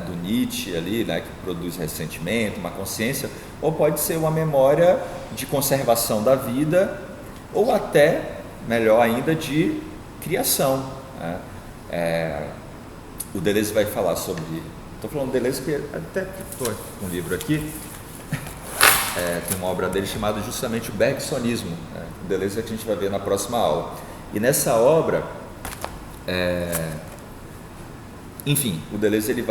do Nietzsche ali, né, que produz ressentimento, uma consciência, ou pode ser uma memória de conservação da vida, ou até, melhor ainda, de criação, né? O Deleuze vai falar sobre... Estou falando Deleuze porque até estou com um livro aqui, tem uma obra dele chamada justamente o Bergsonismo, né? O Deleuze é que a gente vai ver na próxima aula. E nessa obra, enfim, o Deleuze ele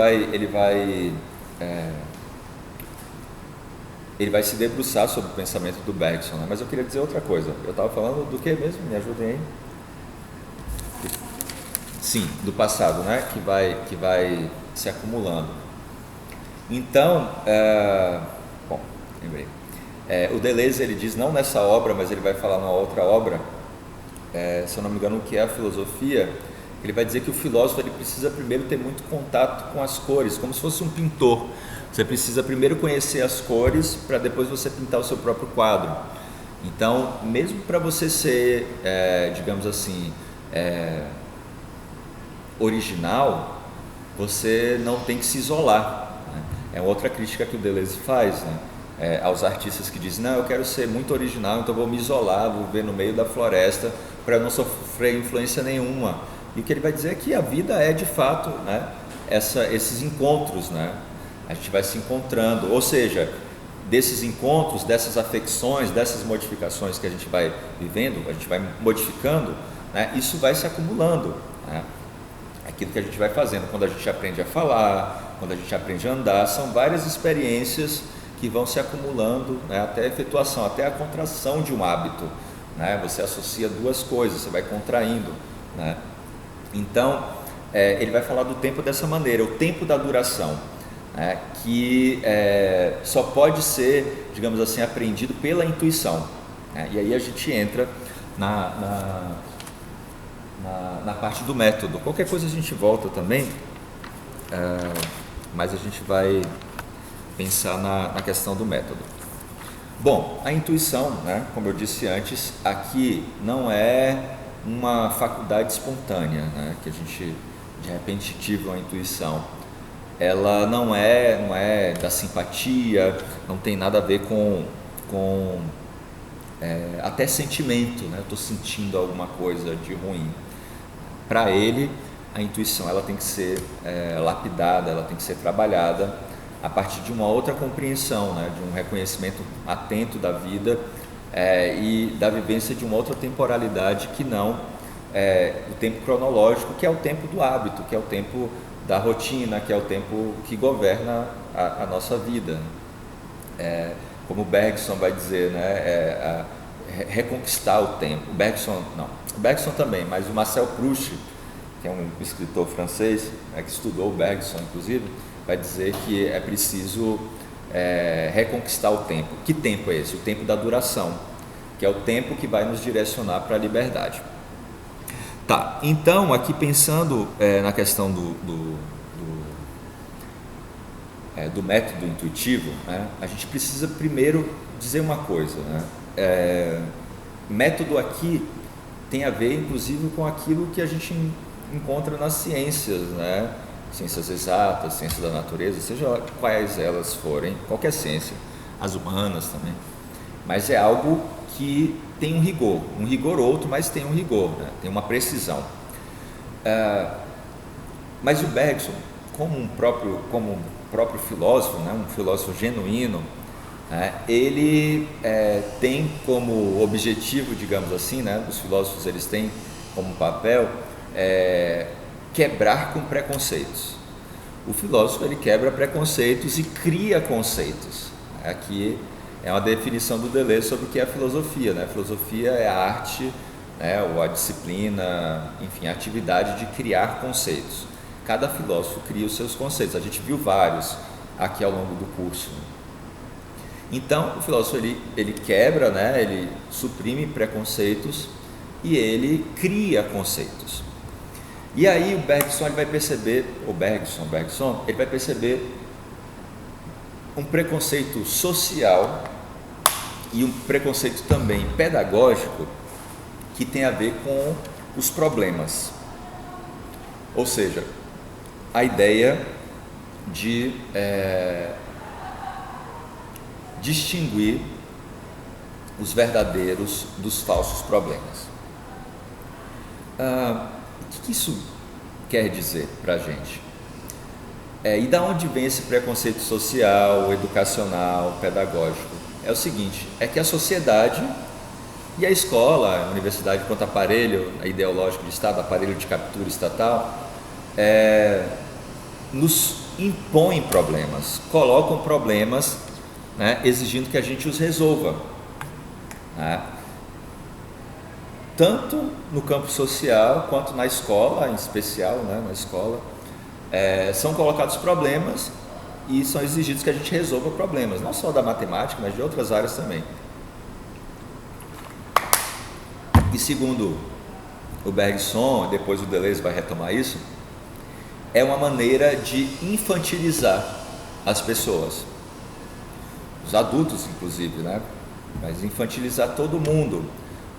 vai se debruçar sobre o pensamento do Bergson, né? Mas eu queria dizer outra coisa. Eu estava falando do que mesmo? Me ajudem aí. Sim, do passado, né? Que vai se acumulando. Então, bom, lembrei. O Deleuze ele diz, não nessa obra, mas ele vai falar numa outra obra, se eu não me engano, o que é a filosofia. Ele vai dizer que o filósofo ele precisa primeiro ter muito contato com as cores, como se fosse um pintor. Você precisa primeiro conhecer as cores para depois você pintar o seu próprio quadro. Então, mesmo para você ser, digamos assim, original, você não tem que se isolar, né? É outra crítica que o Deleuze faz, né, aos artistas que dizem, não, eu quero ser muito original, então vou me isolar, vou viver no meio da floresta para não sofrer influência nenhuma. E o que ele vai dizer é que a vida é de fato, né, esses encontros, né? A gente vai se encontrando, ou seja, desses encontros, dessas afecções, dessas modificações que a gente vai vivendo, a gente vai modificando, né, isso vai se acumulando, né? Aquilo que a gente vai fazendo, quando a gente aprende a falar, quando a gente aprende a andar, são várias experiências que vão se acumulando, né, até a efetuação, até a contração de um hábito, né? Você associa duas coisas, você vai contraindo, né? Então, ele vai falar do tempo dessa maneira, o tempo da duração, né, que só pode ser, digamos assim, aprendido pela intuição, né? E aí a gente entra na parte do método. Qualquer coisa a gente volta também, mas a gente vai pensar na questão do método. Bom, a intuição, né, como eu disse antes, aqui não é uma faculdade espontânea, né, que a gente de repente tive uma intuição. Ela não é da simpatia, não tem nada a ver com até sentimento, né? Eu estou sentindo alguma coisa de ruim. Para ele, a intuição ela tem que ser lapidada, ela tem que ser trabalhada a partir de uma outra compreensão, né? De um reconhecimento atento da vida e da vivência de uma outra temporalidade que não o tempo cronológico, que é o tempo do hábito, que é o tempo da rotina, que é o tempo que governa a nossa vida. Como Bergson vai dizer, né, reconquistar o tempo. Bergson também, mas o Marcel Proust, que é um escritor francês, que estudou o Bergson, inclusive, vai dizer que é preciso reconquistar o tempo. Que tempo é esse? O tempo da duração, que é o tempo que vai nos direcionar para a liberdade. Tá, então aqui pensando na questão do método intuitivo, né, a gente precisa primeiro dizer uma coisa, né? Método aqui tem a ver inclusive com aquilo que a gente encontra nas ciências, né? Ciências exatas, ciências da natureza, seja quais elas forem, qualquer ciência, as humanas também, mas é algo que tem um rigor outro, mas tem um rigor, né? Tem uma precisão. Mas o Bergson, como um próprio filósofo, né? Um filósofo genuíno, ele tem como objetivo, digamos assim, né? Os filósofos eles têm como papel quebrar com preconceitos. O filósofo ele quebra preconceitos e cria conceitos. Aqui é uma definição do Deleuze sobre o que é a filosofia, né? A filosofia é a arte, né? Ou a disciplina, enfim, a atividade de criar conceitos. Cada filósofo cria os seus conceitos. A gente viu vários aqui ao longo do curso. Então, o filósofo ele quebra, né? Ele suprime preconceitos e ele cria conceitos. E aí o Bergson ele vai perceber, ele vai perceber um preconceito social e um preconceito também pedagógico que tem a ver com os problemas. Ou seja, a ideia de distinguir os verdadeiros dos falsos problemas. O que isso quer dizer para a gente? E da onde vem esse preconceito social, educacional, pedagógico? É o seguinte, é que a sociedade e a escola, a universidade enquanto aparelho ideológico de Estado, aparelho de captura estatal, nos impõem problemas, colocam problemas, né, exigindo que a gente os resolva, né? Tanto no campo social quanto na escola, em especial, né, na escola, são colocados problemas e são exigidos que a gente resolva problemas, não só da matemática, mas de outras áreas também. E segundo o Bergson, depois o Deleuze vai retomar isso, é uma maneira de infantilizar as pessoas, os adultos inclusive, né? Mas infantilizar todo mundo,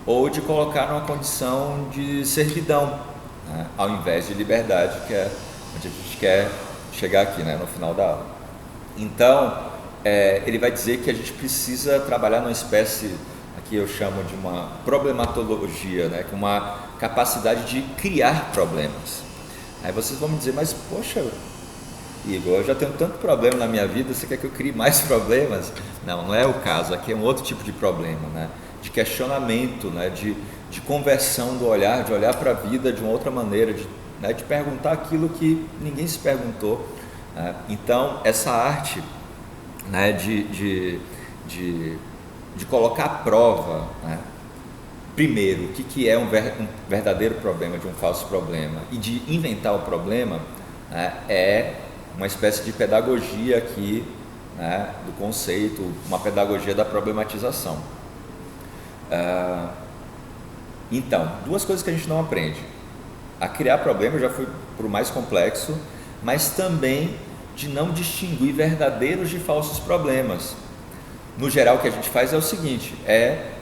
ou de colocar numa condição de servidão, né? Ao invés de liberdade, que é onde a gente quer chegar aqui, né? No final da aula. Então, ele vai dizer que a gente precisa trabalhar numa espécie, aqui eu chamo de uma problematologia, né? Que é uma capacidade de criar problemas. Aí vocês vão me dizer, mas poxa, Igor, eu já tenho tanto problema na minha vida, você quer que eu crie mais problemas? Não, não é o caso, aqui é um outro tipo de problema, né? De questionamento, né? De conversão do olhar, de olhar para a vida de uma outra maneira, de perguntar aquilo que ninguém se perguntou, né? Então, essa arte, né? de colocar à prova, né? Primeiro, o que é um verdadeiro problema de um falso problema, e de inventar o problema, né? É uma espécie de pedagogia aqui, né? Do conceito, uma pedagogia da problematização. Então, duas coisas que a gente não aprende: a criar problema, já fui para o mais complexo, mas também de não distinguir verdadeiros de falsos problemas. No geral, o que a gente faz é o seguinte,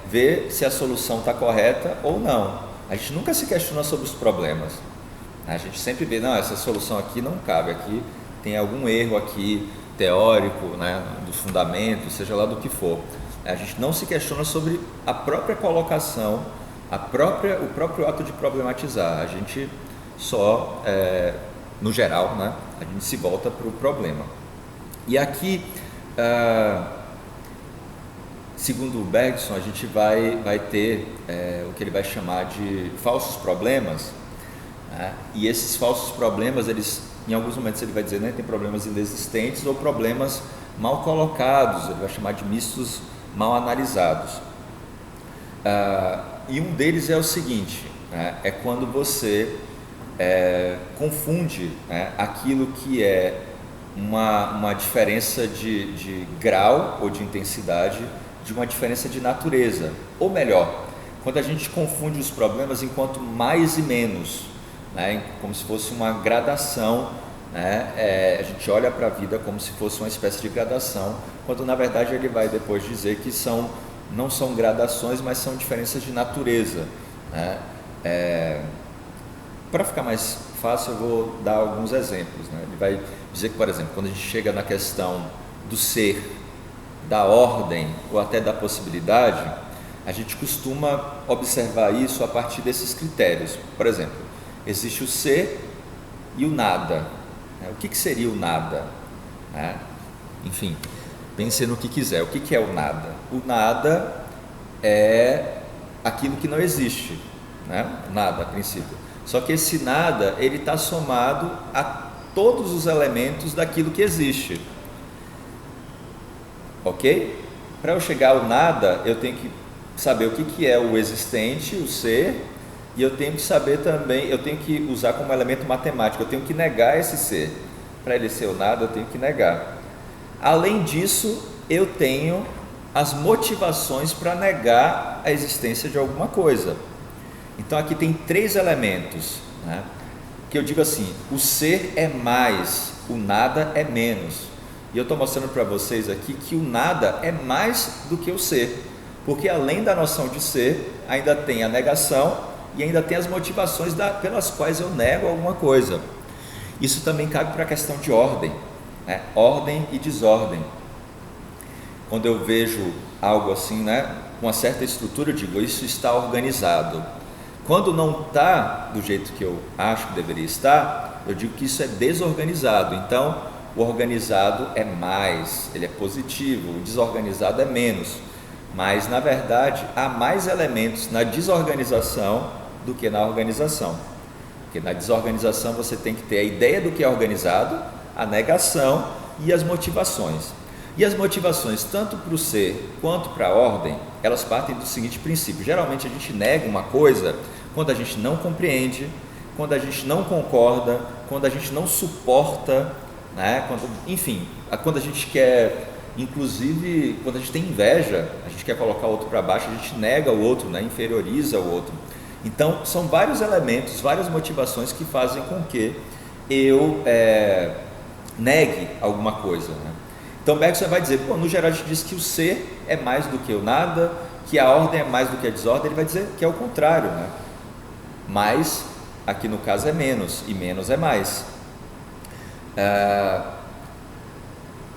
ver se a solução está correta ou não. A gente nunca se questiona sobre os problemas. A gente sempre vê, não, essa solução aqui não cabe, aqui tem algum erro aqui teórico, né, do fundamento, seja lá do que for. A gente não se questiona sobre a própria colocação, o próprio ato de problematizar. A gente só, no geral, né, a gente se volta para o problema. E aqui, segundo o Bergson, a gente vai ter o que ele vai chamar de falsos problemas, né? E esses falsos problemas, em alguns momentos ele vai dizer, né, tem problemas inexistentes ou problemas mal colocados, ele vai chamar de mistos mal analisados. E um deles é o seguinte, né, é quando você confunde, né, aquilo que é uma diferença de grau ou de intensidade de uma diferença de natureza, ou melhor, quando a gente confunde os problemas enquanto mais e menos, né? Como se fosse uma gradação, né? A gente olha para a vida como se fosse uma espécie de gradação, quando na verdade ele vai depois dizer que não são gradações, mas são diferenças de natureza, né? Para ficar mais fácil, eu vou dar alguns exemplos, né? Ele vai dizer que, por exemplo, quando a gente chega na questão do ser, da ordem ou até da possibilidade, a gente costuma observar isso a partir desses critérios. Por exemplo, existe o ser e o nada. O que seria o nada? Enfim, pense no que quiser. O que é o nada? O nada é aquilo que não existe, né? Nada, a princípio. Só que esse nada, ele está somado a todos os elementos daquilo que existe. Ok? Para eu chegar ao nada, eu tenho que saber o que é o existente, o ser, e eu tenho que saber também, eu tenho que usar como elemento matemático, eu tenho que negar esse ser. Para ele ser o nada, eu tenho que negar. Além disso, eu tenho as motivações para negar a existência de alguma coisa. Então aqui tem 3 elementos, né? Que eu digo assim: o ser é mais, o nada é menos. E eu estou mostrando para vocês aqui que o nada é mais do que o ser, porque além da noção de ser, ainda tem a negação e ainda tem as motivações pelas quais eu nego alguma coisa. Isso também cabe para a questão de ordem, né? Ordem e desordem. Quando eu vejo algo assim, né, com uma certa estrutura, eu digo: isso está organizado. Quando não está do jeito que eu acho que deveria estar, eu digo que isso é desorganizado. Então, o organizado é mais, ele é positivo, o desorganizado é menos. Mas, na verdade, há mais elementos na desorganização do que na organização. Porque na desorganização você tem que ter a ideia do que é organizado, a negação e as motivações. E as motivações, tanto para o ser quanto para a ordem, elas partem do seguinte princípio: geralmente a gente nega uma coisa quando a gente não compreende, quando a gente não concorda, quando a gente não suporta, né? Quando a gente quer, inclusive quando a gente tem inveja, a gente quer colocar o outro para baixo, a gente nega o outro, né? Inferioriza o outro. Então são vários elementos, várias motivações que fazem com que eu negue alguma coisa, né? Então Bergson vai dizer, no geral a gente diz que o ser é mais do que o nada, que a ordem é mais do que a desordem. Ele vai dizer que é o contrário, né? Mais, aqui no caso, é menos, e menos é mais.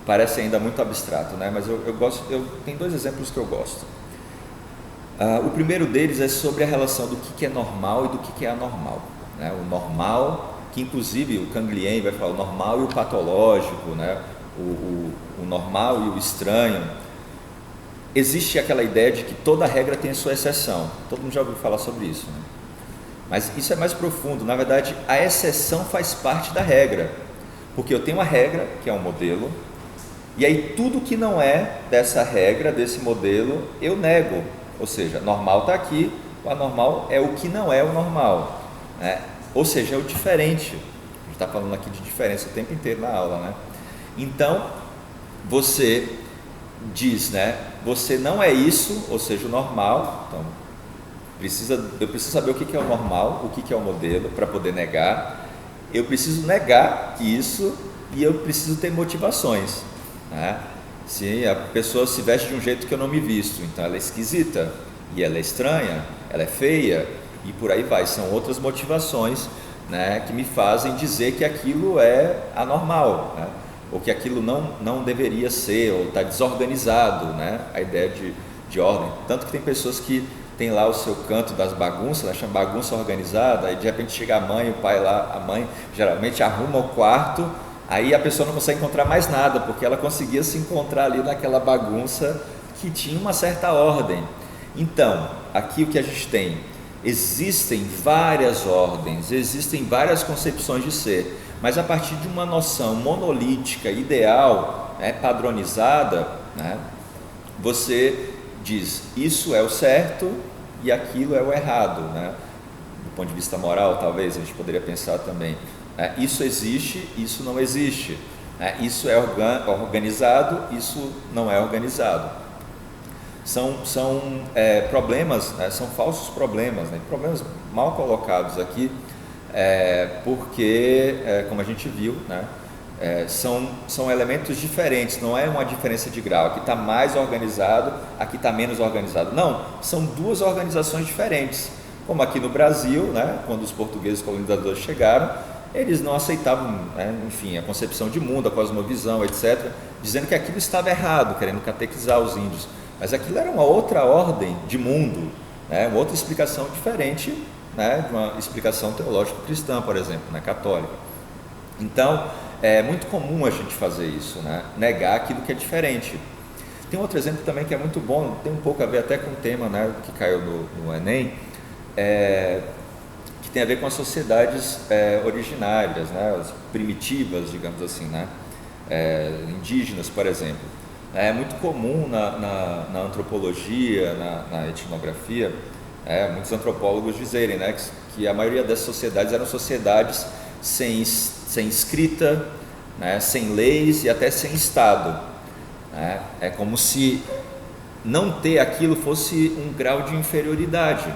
Parece ainda muito abstrato, né? Mas tem 2 exemplos que eu gosto. O primeiro deles é sobre a relação do que é normal e do que é anormal, né? O normal, que inclusive o Canguilhem vai falar o normal e o patológico, né? O normal e o estranho. Existe aquela ideia de que toda regra tem a sua exceção. Todo mundo já ouviu falar sobre isso, né? Mas isso é mais profundo. Na verdade, a exceção faz parte da regra, porque eu tenho uma regra, que é um modelo, e aí tudo que não é dessa regra, desse modelo, eu nego. Ou seja, normal está aqui, o anormal é o que não é o normal, né? Ou seja, é o diferente. A gente está falando aqui de diferença o tempo inteiro na aula, né? Então, você diz, né? Você não é isso, ou seja, o normal. Então, eu preciso saber o que é o normal, o que é o modelo, para poder negar. Eu preciso negar isso e eu preciso ter motivações, né? Se a pessoa se veste de um jeito que eu não me visto, então ela é esquisita, e ela é estranha, ela é feia, e por aí vai. São outras motivações, né, que me fazem dizer que aquilo é anormal, né? Ou que aquilo não deveria ser, ou está desorganizado, né? A ideia de ordem. Tanto que tem pessoas que tem lá o seu canto das bagunças, né? Chama bagunça organizada, aí de repente chega a mãe, o pai lá, a mãe geralmente arruma o quarto, aí a pessoa não consegue encontrar mais nada, porque ela conseguia se encontrar ali naquela bagunça que tinha uma certa ordem. Então, aqui o que a gente tem, existem várias ordens, existem várias concepções de ser, mas a partir de uma noção monolítica, ideal, né, padronizada, né, você diz, isso é o certo e aquilo é o errado, né? Do ponto de vista moral, talvez a gente poderia pensar também, né? Isso existe, isso não existe, né? Isso é organizado, isso não é organizado. são problemas, né, são falsos problemas, né, problemas mal colocados aqui, porque, como a gente viu, né, são elementos diferentes, não é uma diferença de grau, aqui está mais organizado, aqui está menos organizado, não, são duas organizações diferentes, como aqui no Brasil, né, quando os portugueses colonizadores chegaram, eles não aceitavam, né, enfim, a concepção de mundo, a cosmovisão, etc., dizendo que aquilo estava errado, querendo catequizar os índios, mas aquilo era uma outra ordem de mundo, né, uma outra explicação diferente, né, de uma explicação teológica cristã, por exemplo, né, católica. Então, é muito comum a gente fazer isso, né, negar aquilo que é diferente. Tem outro exemplo também que é muito bom, tem um pouco a ver até com o tema, né, que caiu no Enem, que tem a ver com as sociedades originárias, né, as primitivas, digamos assim, né, indígenas, por exemplo. É muito comum na antropologia, na etnografia, muitos antropólogos dizerem, né, que a maioria dessas sociedades eram sociedades sem escrita, né, sem leis e até sem Estado. Né? É como se não ter aquilo fosse um grau de inferioridade.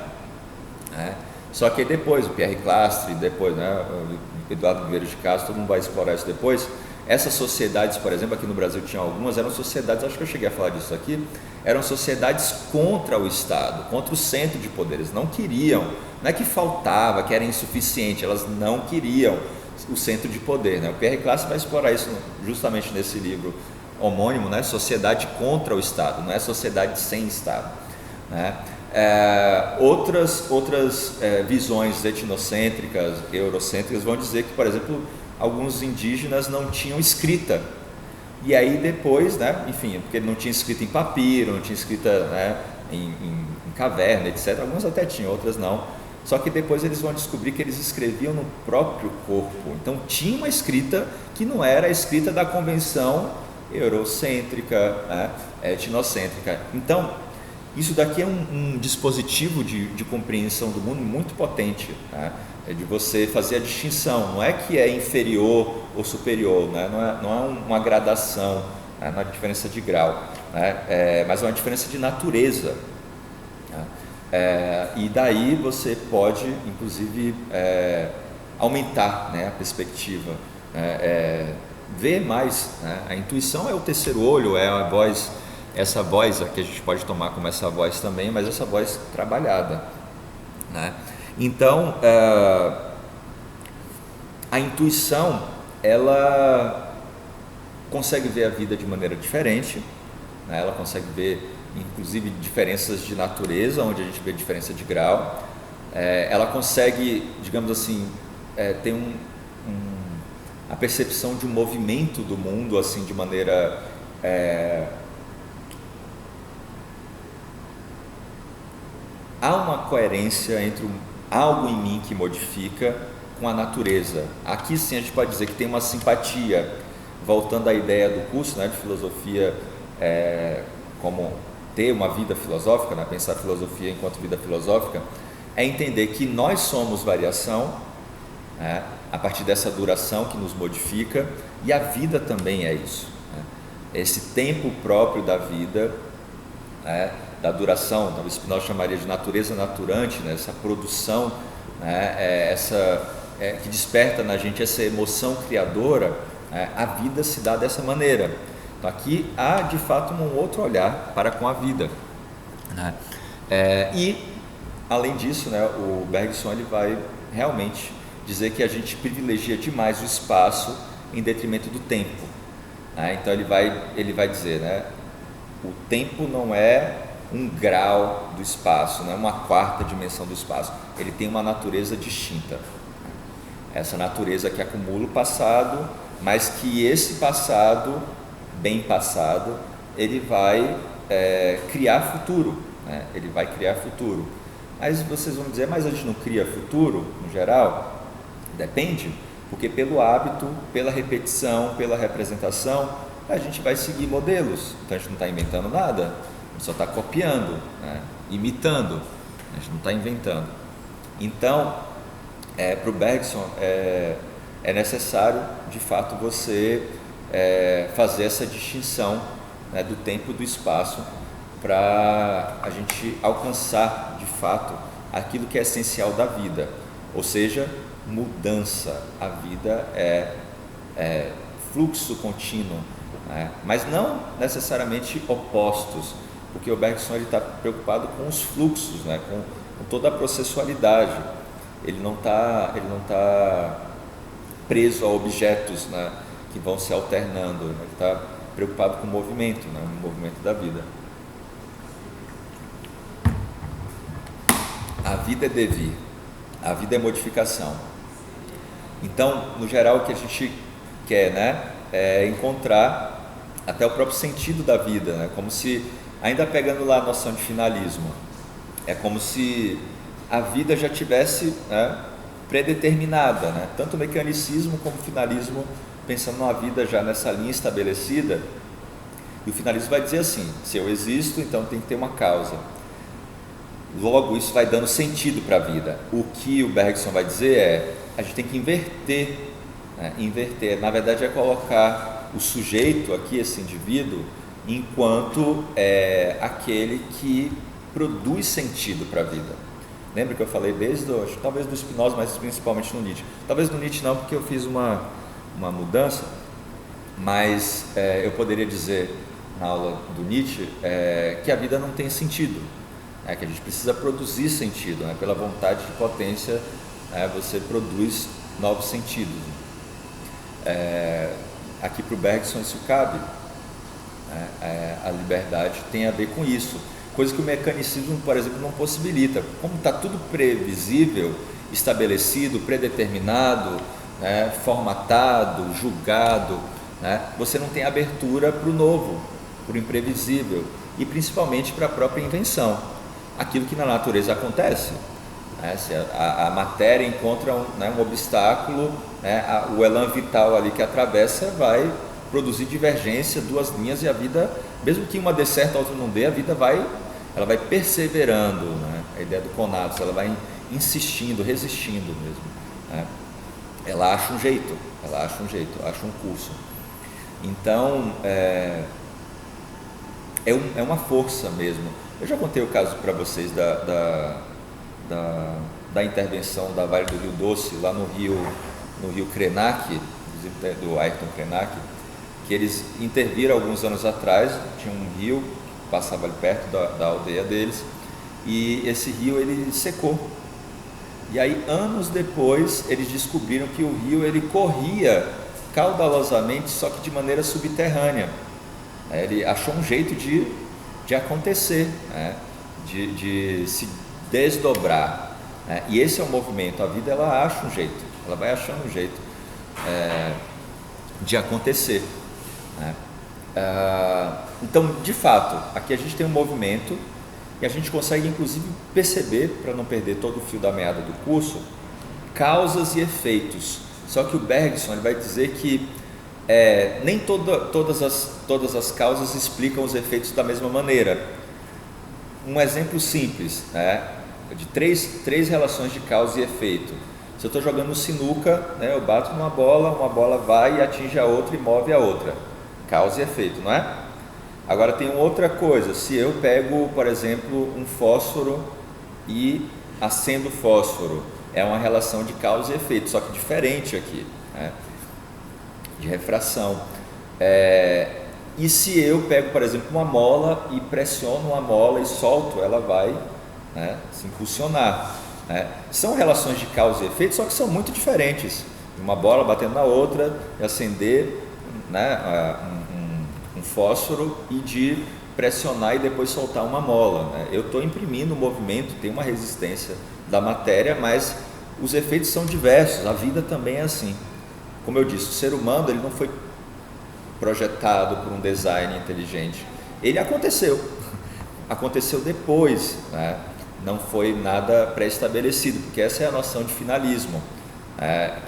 Né? Só que depois, o Pierre Clastre, depois, né, o Eduardo Vieira de Castro, todo mundo vai explorar isso depois. Essas sociedades, por exemplo, aqui no Brasil tinha algumas, eram sociedades, acho que eu cheguei a falar disso aqui, eram sociedades contra o Estado, contra o centro de poderes, não queriam, não é que faltava, que era insuficiente, elas não queriam o centro de poder. Né? O Pierre Clastre vai explorar isso justamente nesse livro homônimo, né? Sociedade contra o Estado, não é sociedade sem Estado. Né? Outras visões etnocêntricas, eurocêntricas vão dizer que, por exemplo, alguns indígenas não tinham escrita, e aí depois, né, enfim, porque não tinha escrita em papiro, não tinha escrita, né, em caverna, etc. Alguns até tinham, outras não, só que depois eles vão descobrir que eles escreviam no próprio corpo, então tinha uma escrita que não era a escrita da convenção eurocêntrica, né, etnocêntrica. Então isso daqui é um dispositivo de compreensão do mundo muito potente, né? De você fazer a distinção, não é que é inferior ou superior, né? Não é uma gradação, né? Não é diferença de grau, né? Mas é uma diferença de natureza. Né? E daí você pode, inclusive, aumentar, né, a perspectiva, ver mais. Né? A intuição é o terceiro olho, é a voz. Essa voz aqui a gente pode tomar como essa voz também, mas essa voz trabalhada. Né? Então, a intuição, ela consegue ver a vida de maneira diferente, né? Ela consegue ver, inclusive, diferenças de natureza, onde a gente vê diferença de grau. Ela consegue, digamos assim, ter a percepção de um movimento do mundo, assim, de maneira... há uma coerência entre algo em mim que modifica com a natureza. Aqui sim a gente pode dizer que tem uma simpatia, voltando à ideia do curso, né, de filosofia, como ter uma vida filosófica, né, pensar a filosofia enquanto vida filosófica, é entender que nós somos variação, né, a partir dessa duração que nos modifica, e a vida também é isso. Né, esse tempo próprio da vida, da duração, o Spinoza chamaria de natureza naturante, né? Essa produção, né? Que desperta na gente essa emoção criadora, né? A vida se dá dessa maneira. Então aqui há de fato um outro olhar para com a vida. Né? E além disso, né, o Bergson ele vai realmente dizer que a gente privilegia demais o espaço em detrimento do tempo. Né? Então ele vai dizer, né, o tempo não é um grau do espaço, não é uma quarta dimensão do espaço, ele tem uma natureza distinta, essa natureza que acumula o passado, mas que esse passado, bem passado, ele vai criar futuro, né? Ele vai criar futuro. Mas vocês vão dizer, mas a gente não cria futuro, no geral? Depende, porque pelo hábito, pela repetição, pela representação, a gente vai seguir modelos, então a gente não está inventando nada, só está copiando, né? Imitando, a gente não está inventando. Então, para o Bergson, é necessário, de fato, você fazer essa distinção, né, do tempo e do espaço, para a gente alcançar de fato aquilo que é essencial da vida, ou seja, mudança. A vida é fluxo contínuo, né? Mas não necessariamente opostos, porque o Bergson está preocupado com os fluxos, né? com toda a processualidade. Ele não tá preso a objetos, né, que vão se alternando. Ele está preocupado com o movimento, né, o movimento da vida. A vida é devir, a vida é modificação. Então, no geral, o que a gente quer, né, é encontrar até o próprio sentido da vida, né, como se, ainda pegando lá a noção de finalismo, é como se a vida já tivesse, né, predeterminada, né, tanto o mecanicismo como o finalismo, pensando numa vida já nessa linha estabelecida. E o finalismo vai dizer assim: se eu existo, então tem que ter uma causa. Logo, isso vai dando sentido para a vida. O que o Bergson vai dizer é: a gente tem que inverter, né? Inverter, na verdade, é colocar o sujeito aqui, esse indivíduo, enquanto aquele que produz sentido para a vida. Lembra que eu falei talvez do Spinoza, mas principalmente no Nietzsche. Talvez no Nietzsche não, porque eu fiz uma mudança, mas eu poderia dizer na aula do Nietzsche que a vida não tem sentido, que a gente precisa produzir sentido, né? Pela vontade de potência, você produz novos sentidos. Aqui para o Bergson isso cabe, a liberdade tem a ver com isso, coisa que o mecanicismo, por exemplo, não possibilita. Como está tudo previsível, estabelecido, predeterminado, né, formatado, julgado, né, você não tem abertura para o novo, para o imprevisível e principalmente para a própria invenção, aquilo que na natureza acontece, né? Se a matéria encontra um obstáculo, né, o elan vital ali que atravessa vai produzir divergência, duas linhas, e a vida, mesmo que uma dê certo, a outra não dê, a vida vai perseverando, né? A ideia do conatos, ela vai insistindo, resistindo mesmo, né? Ela acha um jeito, acha um curso. Então, é uma força mesmo. Eu já contei o caso para vocês da intervenção da Vale do Rio Doce, lá no rio Krenak, do Ayrton Krenak, que eles interviram alguns anos atrás. Tinha um rio que passava ali perto da aldeia deles, e esse rio ele secou. E aí, anos depois, eles descobriram que o rio ele corria caudalosamente, só que de maneira subterrânea. Ele achou um jeito de acontecer, né? de se desdobrar, né? E esse é o movimento. A vida, ela acha um jeito, ela vai achando um jeito de acontecer, né? Então, de fato, aqui a gente tem um movimento, e a gente consegue inclusive perceber, para não perder todo o fio da meada do curso, causas e efeitos. Só que o Bergson ele vai dizer que nem todas as causas explicam os efeitos da mesma maneira. Um exemplo simples, né, de três relações de causa e efeito. Se eu estou jogando sinuca, né, eu bato numa bola, uma bola vai e atinge a outra e move a outra. Causa e efeito, não é? Agora tem outra coisa: se eu pego, por exemplo, um fósforo e acendo o fósforo, é uma relação de causa e efeito, só que diferente aqui, né? De refração. E se eu pego, por exemplo, uma mola e pressiono uma mola e solto, ela vai, né, se impulsionar, né? São relações de causa e efeito, só que são muito diferentes. Uma bola batendo na outra, de acender, né, um fósforo, e de pressionar e depois soltar uma mola, né? Eu estou imprimindo o movimento, tem uma resistência da matéria, mas os efeitos são diversos. A vida também é assim. Como eu disse, o ser humano ele não foi projetado por um design inteligente. Ele aconteceu depois, né? Não foi nada pré-estabelecido, porque essa é a noção de finalismo,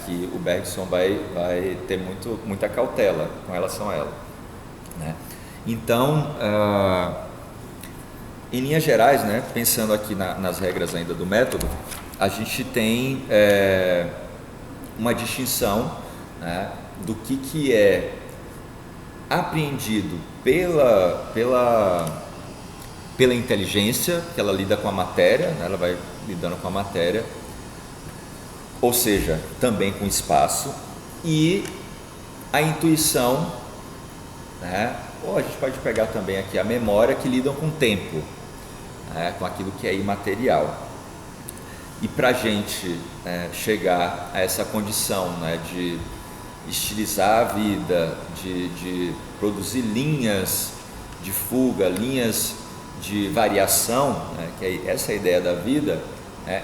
que o Bergson vai ter muita cautela com relação a ela, né? Então, em linhas gerais, né, pensando aqui nas regras ainda do método, a gente tem uma distinção, né, do que é apreendido pela inteligência, que ela lida com a matéria, né? Ela vai lidando com a matéria, ou seja, também com o espaço, e a intuição, né? Ou a gente pode pegar também aqui a memória, que lidam com o tempo, né? Com aquilo que é imaterial. E para a gente chegar a essa condição, né, de estilizar a vida, de produzir linhas de fuga, linhas de variação, né, que é essa a ideia da vida,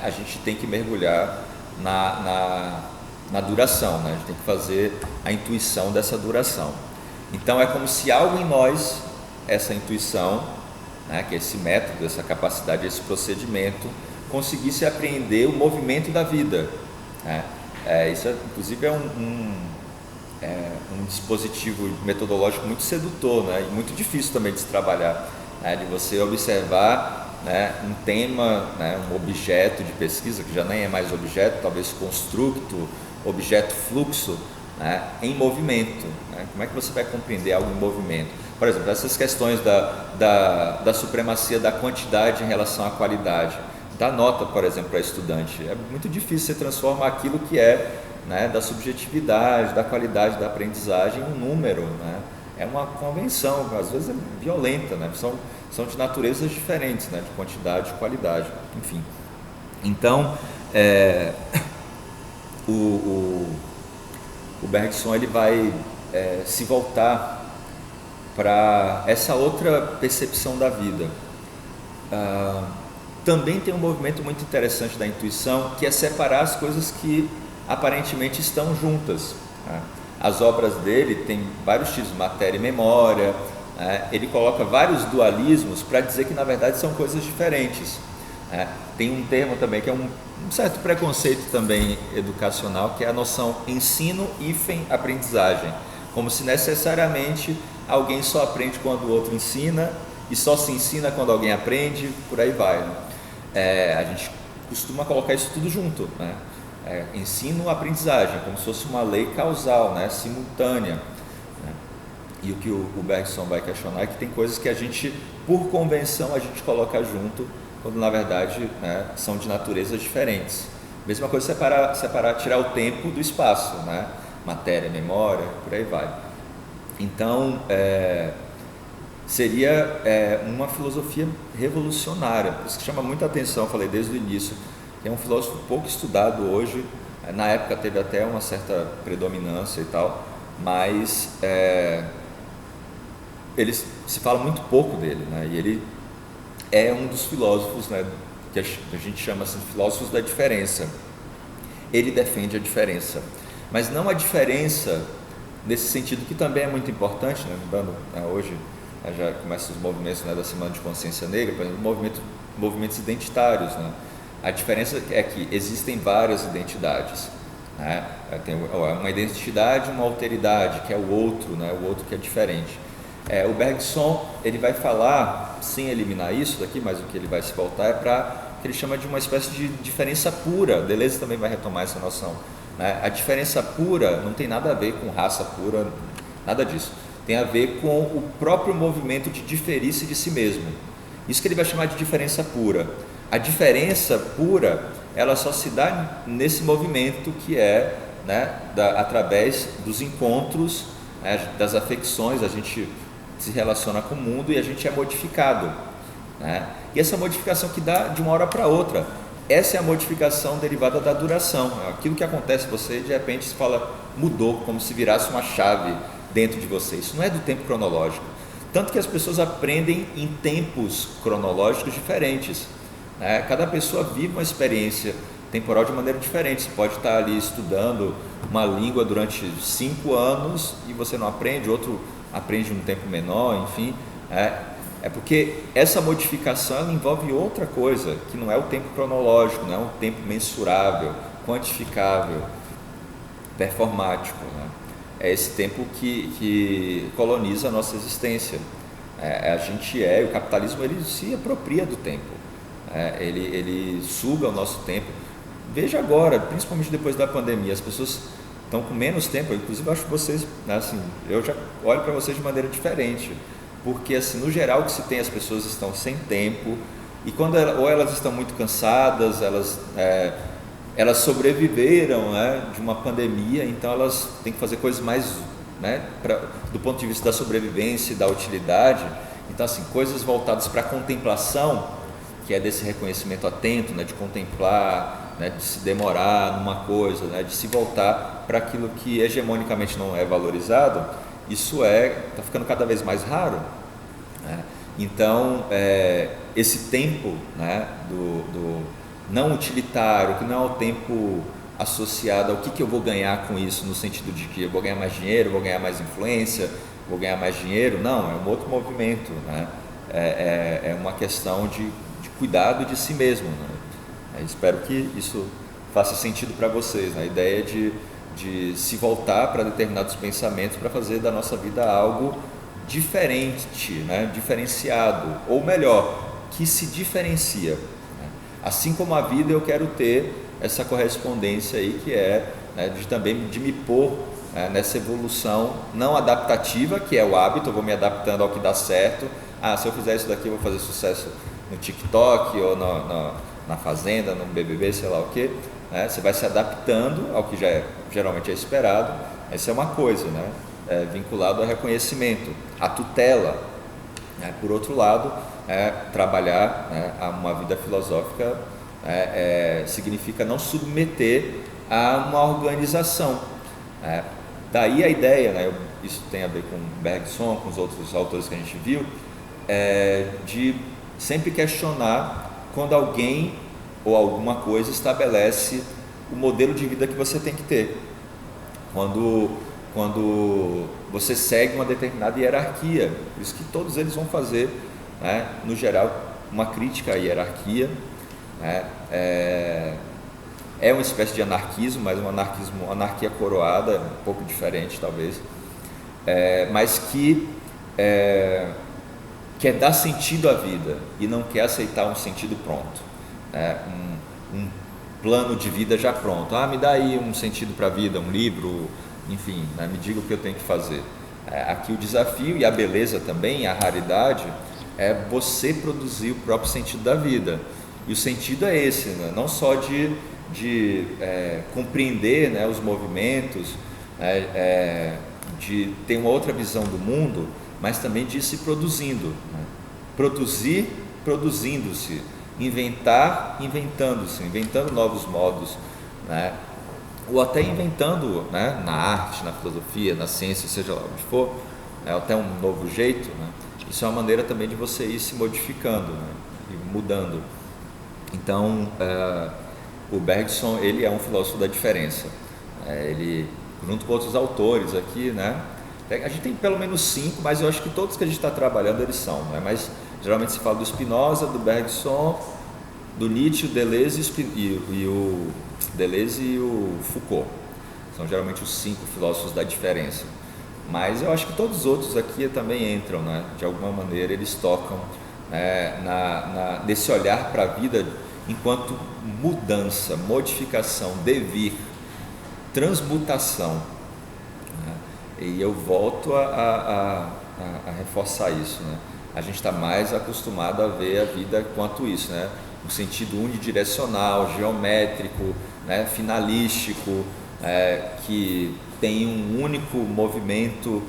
a gente tem que mergulhar na duração, né? A gente tem que fazer a intuição dessa duração. Então é como se algo em nós, essa intuição, né, que é esse método, essa capacidade, esse procedimento, conseguisse apreender o movimento da vida, né? Isso inclusive é um dispositivo metodológico muito sedutor, né? E muito difícil também de se trabalhar, né? De você observar, né, um tema, né, um objeto de pesquisa, que já nem é mais objeto, talvez construto, objeto fluxo, né, em movimento, né? Como é que você vai compreender algo em movimento? Por exemplo, essas questões da supremacia da quantidade em relação à qualidade. Dá nota, por exemplo, para estudante. É muito difícil você transformar aquilo que é, né, da subjetividade, da qualidade da aprendizagem em um número, né? É uma convenção, às vezes é violenta, né? São de naturezas diferentes, né? De quantidade e qualidade, enfim. Então, o Bergson ele vai se voltar para essa outra percepção da vida. Também tem um movimento muito interessante da intuição, que é separar as coisas que aparentemente estão juntas, né? As obras dele têm vários tipos, matéria e memória, né? Ele coloca vários dualismos para dizer que na verdade são coisas diferentes, né? Tem um termo também que é um certo preconceito também educacional, que é a noção ensino-aprendizagem, como se necessariamente alguém só aprende quando o outro ensina e só se ensina quando alguém aprende, por aí vai, né? A gente costuma colocar isso tudo junto, né? Ensino-aprendizagem, como se fosse uma lei causal, né? Simultânea, né? E o que o Bergson vai questionar é que tem coisas que a gente, por convenção, a gente coloca junto, quando na verdade, né, são de naturezas diferentes. Mesma coisa separar, tirar o tempo do espaço, né? Matéria, memória, por aí vai. Então, seria uma filosofia revolucionária, por isso que chama muita atenção, eu falei desde o início, é um filósofo pouco estudado hoje, na época teve até uma certa predominância e tal, mas se fala muito pouco dele, né? E ele é um dos filósofos, né, que a gente chama assim, de filósofos da diferença. Ele defende a diferença, mas não a diferença nesse sentido que também é muito importante, né? Lembrando, hoje já começam os movimentos, né, da Semana de Consciência Negra, por exemplo, movimentos identitários, né? A diferença é que existem várias identidades, né? Tem uma identidade, uma alteridade, que é o outro, né? O outro que é diferente. O Bergson ele vai falar, sem eliminar isso daqui, mas o que ele vai se voltar é para o que ele chama de uma espécie de diferença pura. Deleuze também vai retomar essa noção, né? A diferença pura não tem nada a ver com raça pura, nada disso. Tem a ver com o próprio movimento de diferir-se de si mesmo. Isso que ele vai chamar de diferença pura. A diferença pura, ela só se dá nesse movimento que é, né, através dos encontros, né, das afecções. A gente se relaciona com o mundo e a gente é modificado, né? E essa modificação que dá de uma hora para outra, essa é a modificação derivada da duração. Aquilo que acontece, você de repente se fala, mudou, como se virasse uma chave dentro de você. Isso não é do tempo cronológico, tanto que as pessoas aprendem em tempos cronológicos diferentes, né? Cada pessoa vive uma experiência temporal de maneira diferente. Você pode estar ali estudando uma língua durante 5 anos e você não aprende, outro aprende um tempo menor, enfim, é porque essa modificação ela envolve outra coisa, que não é o tempo cronológico, não é um tempo mensurável, quantificável, performático, né? É esse tempo que coloniza a nossa existência. A gente o capitalismo ele se apropria do tempo, ele suga o nosso tempo. Veja agora, principalmente depois da pandemia, as pessoas estão com menos tempo. Inclusive eu acho que vocês, assim, eu já olho para vocês de maneira diferente. porque assim, no geral o que se tem, as pessoas estão sem tempo, e quando ou elas estão muito cansadas, elas sobreviveram, né, de uma pandemia, então elas têm que fazer coisas mais, né, do ponto de vista da sobrevivência e da utilidade. Então assim, coisas voltadas para a contemplação, que é desse reconhecimento atento, né, de contemplar, né, de se demorar numa coisa, né, de se voltar para aquilo que hegemonicamente não é valorizado. Isso está ficando cada vez mais raro, né? Então esse tempo, né, do não utilitário, que não é o tempo associado ao que eu vou ganhar com isso, no sentido de que eu vou ganhar mais dinheiro, vou ganhar mais influência, vou ganhar mais dinheiro. Não, é um outro movimento, né? É uma questão de cuidado de si mesmo, né? Espero que isso faça sentido para vocês, né? A ideia de se voltar para determinados pensamentos para fazer da nossa vida algo diferente, né? Diferenciado, ou melhor, que se diferencia, né? Assim como a vida, eu quero ter essa correspondência aí, que né, também de me pôr, né, nessa evolução não adaptativa, que é o hábito. Eu vou me adaptando ao que dá certo. Se eu fizer isso daqui, eu vou fazer sucesso no TikTok, ou na Fazenda, no BBB, sei lá o que, né? Você vai se adaptando ao que geralmente é esperado. Essa é uma coisa, né? Vinculado ao reconhecimento, à tutela, né? Por outro lado, trabalhar, né, a uma vida filosófica significa não submeter a uma organização, né? Daí a ideia, né, isso tem a ver com Bergson, com os outros autores que a gente viu, de sempre questionar quando alguém ou alguma coisa estabelece o modelo de vida que você tem que ter. Quando você segue uma determinada hierarquia, por isso que todos eles vão fazer, né, no geral, uma crítica à hierarquia, né? É uma espécie de anarquismo, mas uma anarquia coroada, um pouco diferente talvez, mas que quer dar sentido à vida e não quer aceitar um sentido pronto, né? Um plano de vida já pronto. Me dá aí um sentido para a vida, um livro, enfim, né? Me diga o que eu tenho que fazer. Aqui o desafio e a beleza também, a raridade, é você produzir o próprio sentido da vida. E o sentido é esse, né? Não só de compreender, né, os movimentos, de ter uma outra visão do mundo, mas também de ir se produzindo, né? Produzir, produzindo-se, inventar, inventando-se, inventando novos modos, né? Ou até inventando, né, na arte, na filosofia, na ciência, seja lá onde for, até um novo jeito, né? Isso é uma maneira também de você ir se modificando, né, e mudando. Então, o Bergson, ele é um filósofo da diferença. Ele, junto com outros autores aqui, né, a gente tem pelo menos 5, mas eu acho que todos que a gente está trabalhando, eles são, né? Mas geralmente se fala do Spinoza, do Bergson, do Nietzsche, o Deleuze e o Foucault. São geralmente os 5 filósofos da diferença. Mas eu acho que todos os outros aqui também entram, né? De alguma maneira eles tocam, nesse olhar para a vida enquanto mudança, modificação, devir, transmutação, né? E eu volto a reforçar isso, né? A gente está mais acostumado a ver a vida quanto isso, né? Um sentido unidirecional, geométrico, né? Finalístico, que tem um único movimento,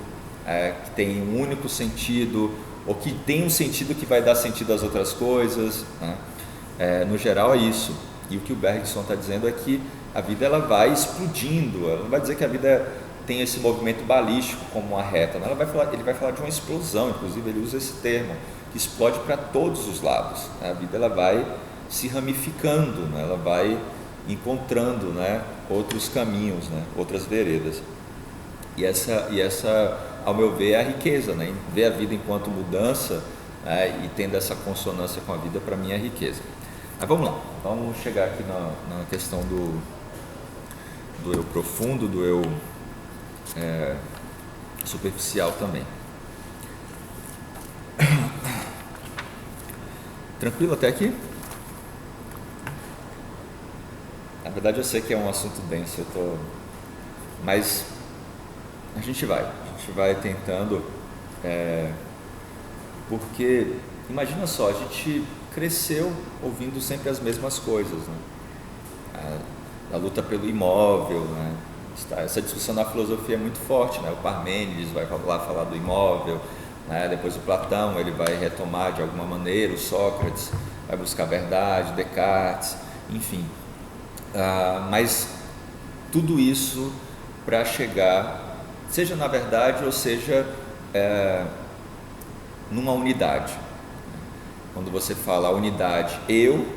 que tem um único sentido, ou que tem um sentido que vai dar sentido às outras coisas, né? No geral é isso. E o que o Bergson está dizendo é que a vida ela vai explodindo. Ela não vai dizer que a vida tem esse movimento balístico como uma reta, não. Ele vai falar de uma explosão, inclusive ele usa esse termo, que explode para todos os lados, né? A vida ela vai se ramificando, né? Ela vai encontrando, né, outros caminhos, né, outras veredas. E essa, ao meu ver, é a riqueza, né? Ver a vida enquanto mudança, e tendo essa consonância com a vida, para mim é a riqueza. Mas vamos lá, vamos chegar aqui na questão do eu profundo, do eu superficial também. Tranquilo até aqui? Na verdade eu sei que é um assunto denso, mas a gente vai tentando Porque imagina só, a gente cresceu ouvindo sempre as mesmas coisas, né? A luta pelo imóvel, né? Essa discussão na filosofia é muito forte, né? O Parmênides vai lá falar do imóvel, né? Depois o Platão ele vai retomar de alguma maneira, o Sócrates vai buscar a verdade, Descartes, enfim. Mas tudo isso para chegar, seja na verdade ou seja numa unidade. Quando você fala a unidade eu,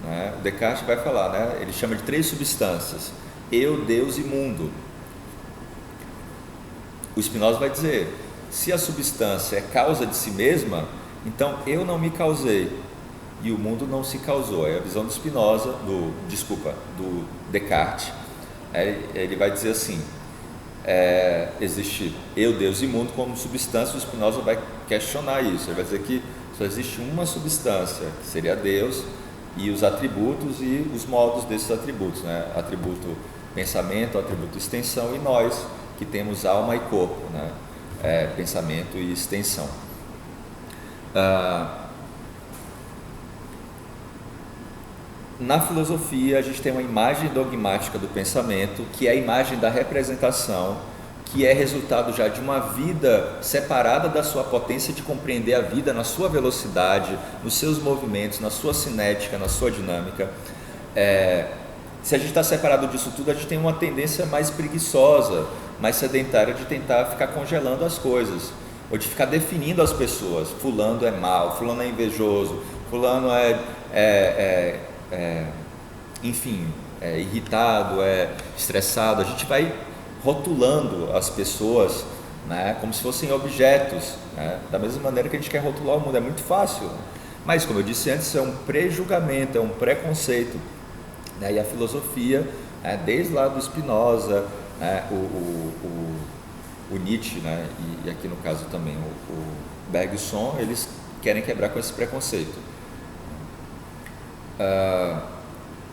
né? O Descartes vai falar, né? Ele chama de 3 substâncias: eu, Deus e mundo. O Spinoza vai dizer, se a substância é causa de si mesma, então eu não me causei e o mundo não se causou. É a visão do Spinoza, do Descartes. Ele vai dizer assim, existe eu, Deus e mundo como substância. O Spinoza vai questionar isso, ele vai dizer que só existe uma substância, que seria Deus, e os atributos e os modos desses atributos, né? Atributo pensamento, atributo extensão, e nós que temos alma e corpo, né? Pensamento e extensão. Na filosofia a gente tem uma imagem dogmática do pensamento, que é a imagem da representação, que é resultado já de uma vida separada da sua potência de compreender a vida na sua velocidade, nos seus movimentos, na sua cinética, na sua dinâmica. Se a gente está separado disso tudo, a gente tem uma tendência mais preguiçosa, mais sedentária, de tentar ficar congelando as coisas, ou de ficar definindo as pessoas. Fulano é mau, fulano é invejoso, fulano enfim, irritado, estressado. A gente vai rotulando as pessoas, né, como se fossem objetos, né, da mesma maneira que a gente quer rotular o mundo. É muito fácil, mas como eu disse antes, é um pré-julgamento, é um preconceito, né, e a filosofia, desde lá do Spinoza, né, o Nietzsche, né, e aqui no caso também o Bergson, eles querem quebrar com esse preconceito.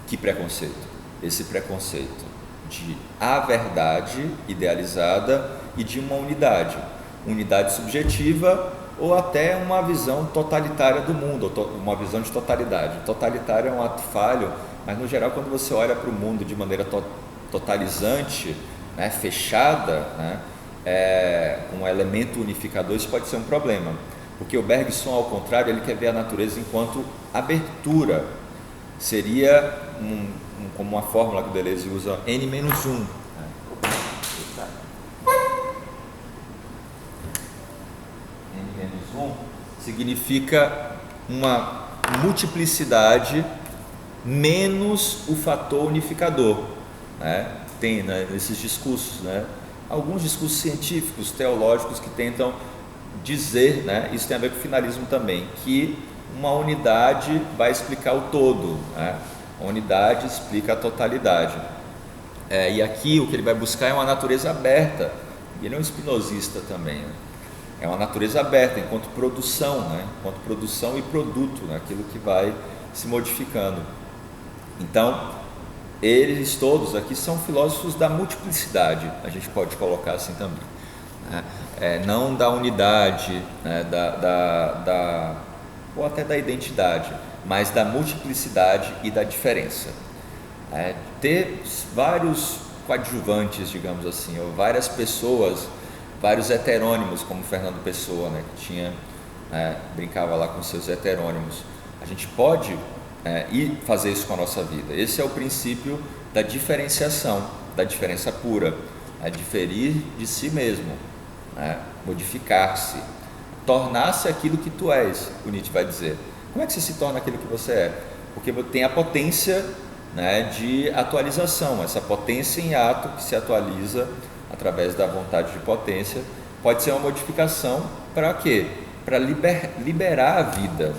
Que preconceito? Esse preconceito de a verdade idealizada e de uma unidade subjetiva, ou até uma visão totalitária do mundo, uma visão de totalidade. Totalitário é um ato falho, mas no geral, quando você olha para o mundo de maneira totalizante, né, fechada, né, um elemento unificador, isso pode ser um problema, porque o Bergson, ao contrário, ele quer ver a natureza enquanto abertura. Seria como uma fórmula que o Deleuze usa, n-1. N-1 significa uma multiplicidade menos o fator unificador, né? Tem, né, nesses discursos, né, alguns discursos científicos, teológicos, que tentam dizer, né, isso tem a ver com o finalismo também, que uma unidade vai explicar o todo, né? A unidade explica a totalidade. E aqui o que ele vai buscar é uma natureza aberta. E ele é um espinosista também, né? É uma natureza aberta enquanto produção, né? Enquanto produção e produto, né? Aquilo que vai se modificando. Então, eles todos aqui são filósofos da multiplicidade, a gente pode colocar assim também, né? Não da unidade, né? Ou até da identidade, mas da multiplicidade e da diferença. Ter vários coadjuvantes, digamos assim, ou várias pessoas, vários heterônimos, como Fernando Pessoa, né, que tinha, brincava lá com seus heterônimos. A gente pode ir fazer isso com a nossa vida. Esse é o princípio da diferenciação, da diferença pura, diferir de si mesmo, modificar-se, tornar-se aquilo que tu és, o Nietzsche vai dizer. Como é que você se torna aquilo que você é? Porque tem a potência, né, de atualização, essa potência em ato que se atualiza através da vontade de potência. Pode ser uma modificação para quê? Para liberar a vida,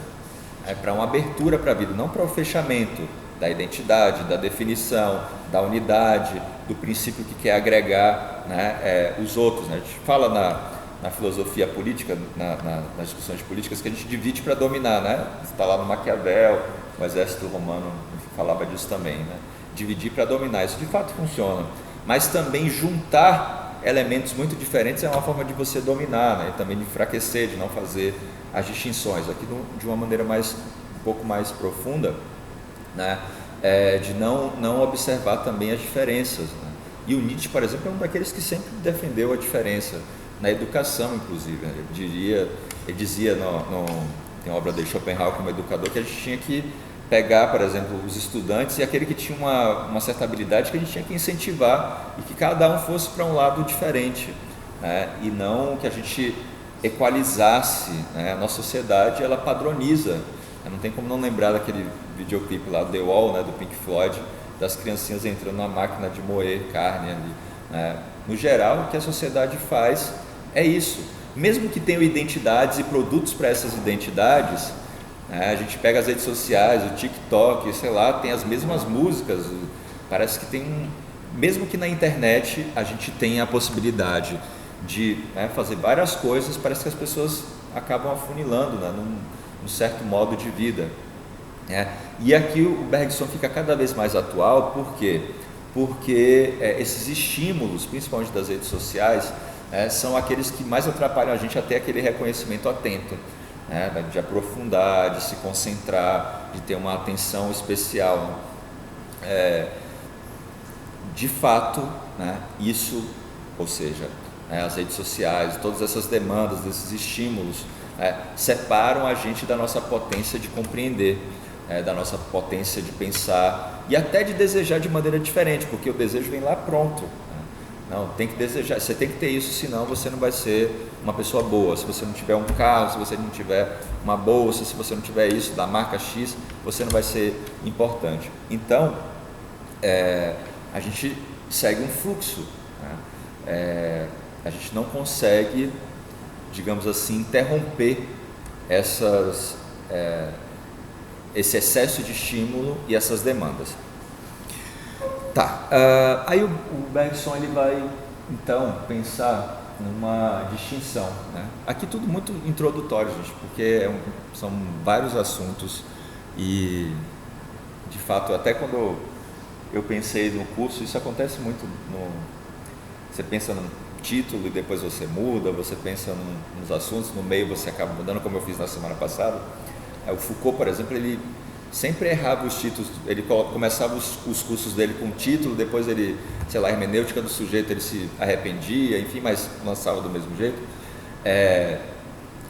para uma abertura para a vida, não para o fechamento da identidade, da definição, da unidade, do princípio que quer agregar, né, os outros, né? A gente fala na filosofia política, nas discussões políticas, que a gente divide para dominar, né? Está lá no Maquiavel, o exército romano falava disso também, né? Dividir para dominar, isso de fato funciona, mas também juntar elementos muito diferentes é uma forma de você dominar, né? E também de enfraquecer, de não fazer as distinções. Aqui de uma maneira um pouco mais profunda, né? De não observar também as diferenças, né? E o Nietzsche, por exemplo, é um daqueles que sempre defendeu a diferença na educação, inclusive, né? Ele dizia tem a obra de Schopenhauer como educador, que a gente tinha que pegar, por exemplo, os estudantes e aquele que tinha uma certa habilidade, que a gente tinha que incentivar e que cada um fosse para um lado diferente, né? E não que a gente equalizasse, né? A nossa sociedade, ela padroniza. Não tem como não lembrar daquele videoclipe lá, The Wall, né, do Pink Floyd, das criancinhas entrando na máquina de moer carne ali, né? No geral, o que a sociedade faz é isso. Mesmo que tenham identidades e produtos para essas identidades, né? A gente pega as redes sociais, o TikTok, sei lá, tem as mesmas músicas, parece que tem mesmo que na internet a gente tem a possibilidade de, né, fazer várias coisas, parece que as pessoas acabam afunilando, né, num certo modo de vida, né? E aqui o Bergson fica cada vez mais atual, por quê? Porque esses estímulos, principalmente das redes sociais, são aqueles que mais atrapalham a gente até aquele reconhecimento atento, né, de aprofundar, de se concentrar, de ter uma atenção especial, né? De fato, né, isso, ou seja, as redes sociais, todas essas demandas, desses estímulos, separam a gente da nossa potência de compreender, da nossa potência de pensar e até de desejar de maneira diferente, porque o desejo vem lá pronto, né? Não, tem que desejar, você tem que ter isso, senão você não vai ser uma pessoa boa. Se você não tiver um carro, se você não tiver uma bolsa, se você não tiver isso da marca X, você não vai ser importante. Então, a gente segue um fluxo, né? A gente não consegue, digamos assim, interromper esse excesso de estímulo e essas demandas. Tá, aí o Bergson ele vai então pensar numa distinção, né? Aqui tudo muito introdutório, gente, porque são vários assuntos e, de fato, até quando eu pensei no curso, isso acontece muito. Você pensa num título e depois você muda, você pensa nos assuntos, no meio você acaba mudando, como eu fiz na semana passada. O Foucault, por exemplo, ele sempre errava os títulos, ele começava os cursos dele com título, depois ele, sei lá, a hermenêutica do sujeito, ele se arrependia, enfim, mas lançava do mesmo jeito.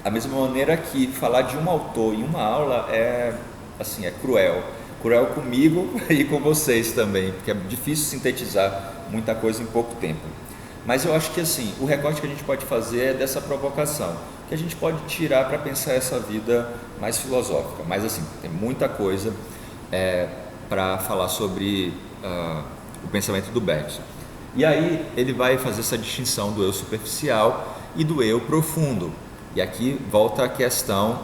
A mesma maneira que falar de um autor em uma aula é cruel comigo e com vocês também, porque é difícil sintetizar muita coisa em pouco tempo. Mas eu acho que assim, o recorte que a gente pode fazer é dessa provocação, que a gente pode tirar para pensar essa vida mais filosófica. Mas assim, tem muita coisa para falar sobre o pensamento do Bergson. E aí ele vai fazer essa distinção do eu superficial e do eu profundo. E aqui volta a questão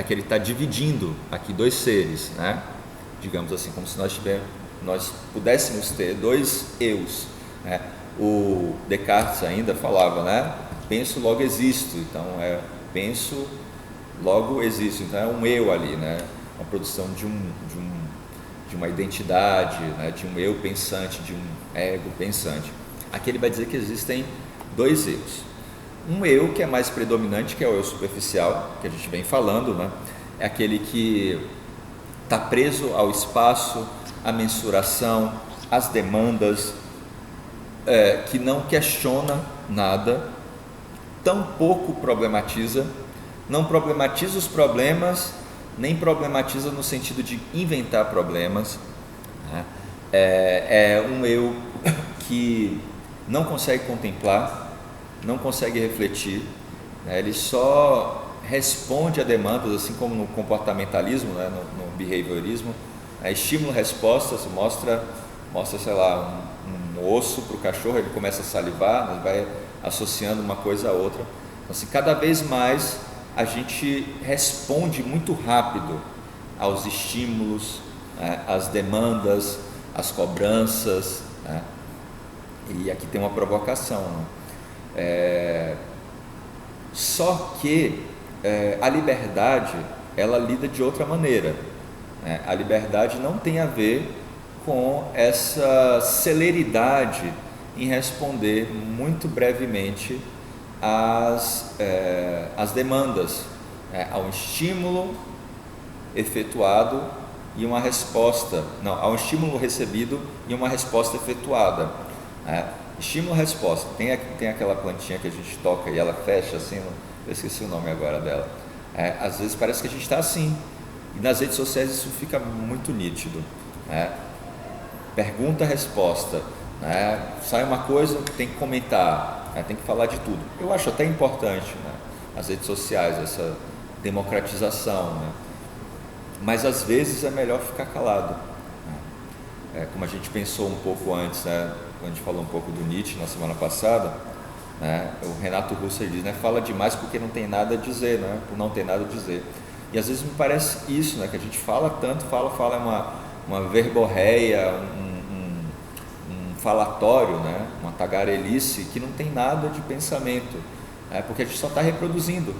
que ele está dividindo aqui dois seres, né? Digamos assim, como se nós pudéssemos ter dois eus, né? O Descartes ainda falava, né? Penso, logo existo. Então, penso, logo existo. Então, é um eu ali, né? Uma produção de uma identidade, né? De um eu pensante, de um ego pensante. Aqui ele vai dizer que existem dois eus. Um eu que é mais predominante, que é o eu superficial, que a gente vem falando, né? É aquele que está preso ao espaço, à mensuração, às demandas, que não questiona nada, tampouco problematiza, não problematiza os problemas, nem problematiza no sentido de inventar problemas, né? É um eu que não consegue contemplar, não consegue refletir, né? Ele só responde a demandas, assim como no comportamentalismo, né? no behaviorismo, estímulo-resposta, se mostra, sei lá, um osso para o cachorro, ele começa a salivar, né? Vai associando uma coisa a outra. Então, assim, cada vez mais a gente responde muito rápido aos estímulos, né? Às demandas, às cobranças, né? E aqui tem uma provocação, né? Só que a liberdade, ela lida de outra maneira, né? A liberdade não tem a ver com essa celeridade em responder muito brevemente às demandas, ao estímulo efetuado e uma resposta, não, ao estímulo recebido e uma resposta efetuada. Estímulo-resposta, tem aquela plantinha que a gente toca e ela fecha assim, eu esqueci o nome agora dela. Às vezes parece que a gente está assim, e nas redes sociais isso fica muito nítido. Pergunta-resposta, sai uma coisa, tem que comentar, tem que falar de tudo. Eu acho até importante, as redes sociais, essa democratização, mas às vezes é melhor ficar calado. Como a gente pensou um pouco antes, quando a gente falou um pouco do Nietzsche na semana passada, o Renato Russo diz, fala demais porque não tem nada a dizer, por não ter nada a dizer. E às vezes me parece isso, que a gente fala tanto, fala uma verborreia, um falatório, uma tagarelice que não tem nada de pensamento, porque a gente só está reproduzindo,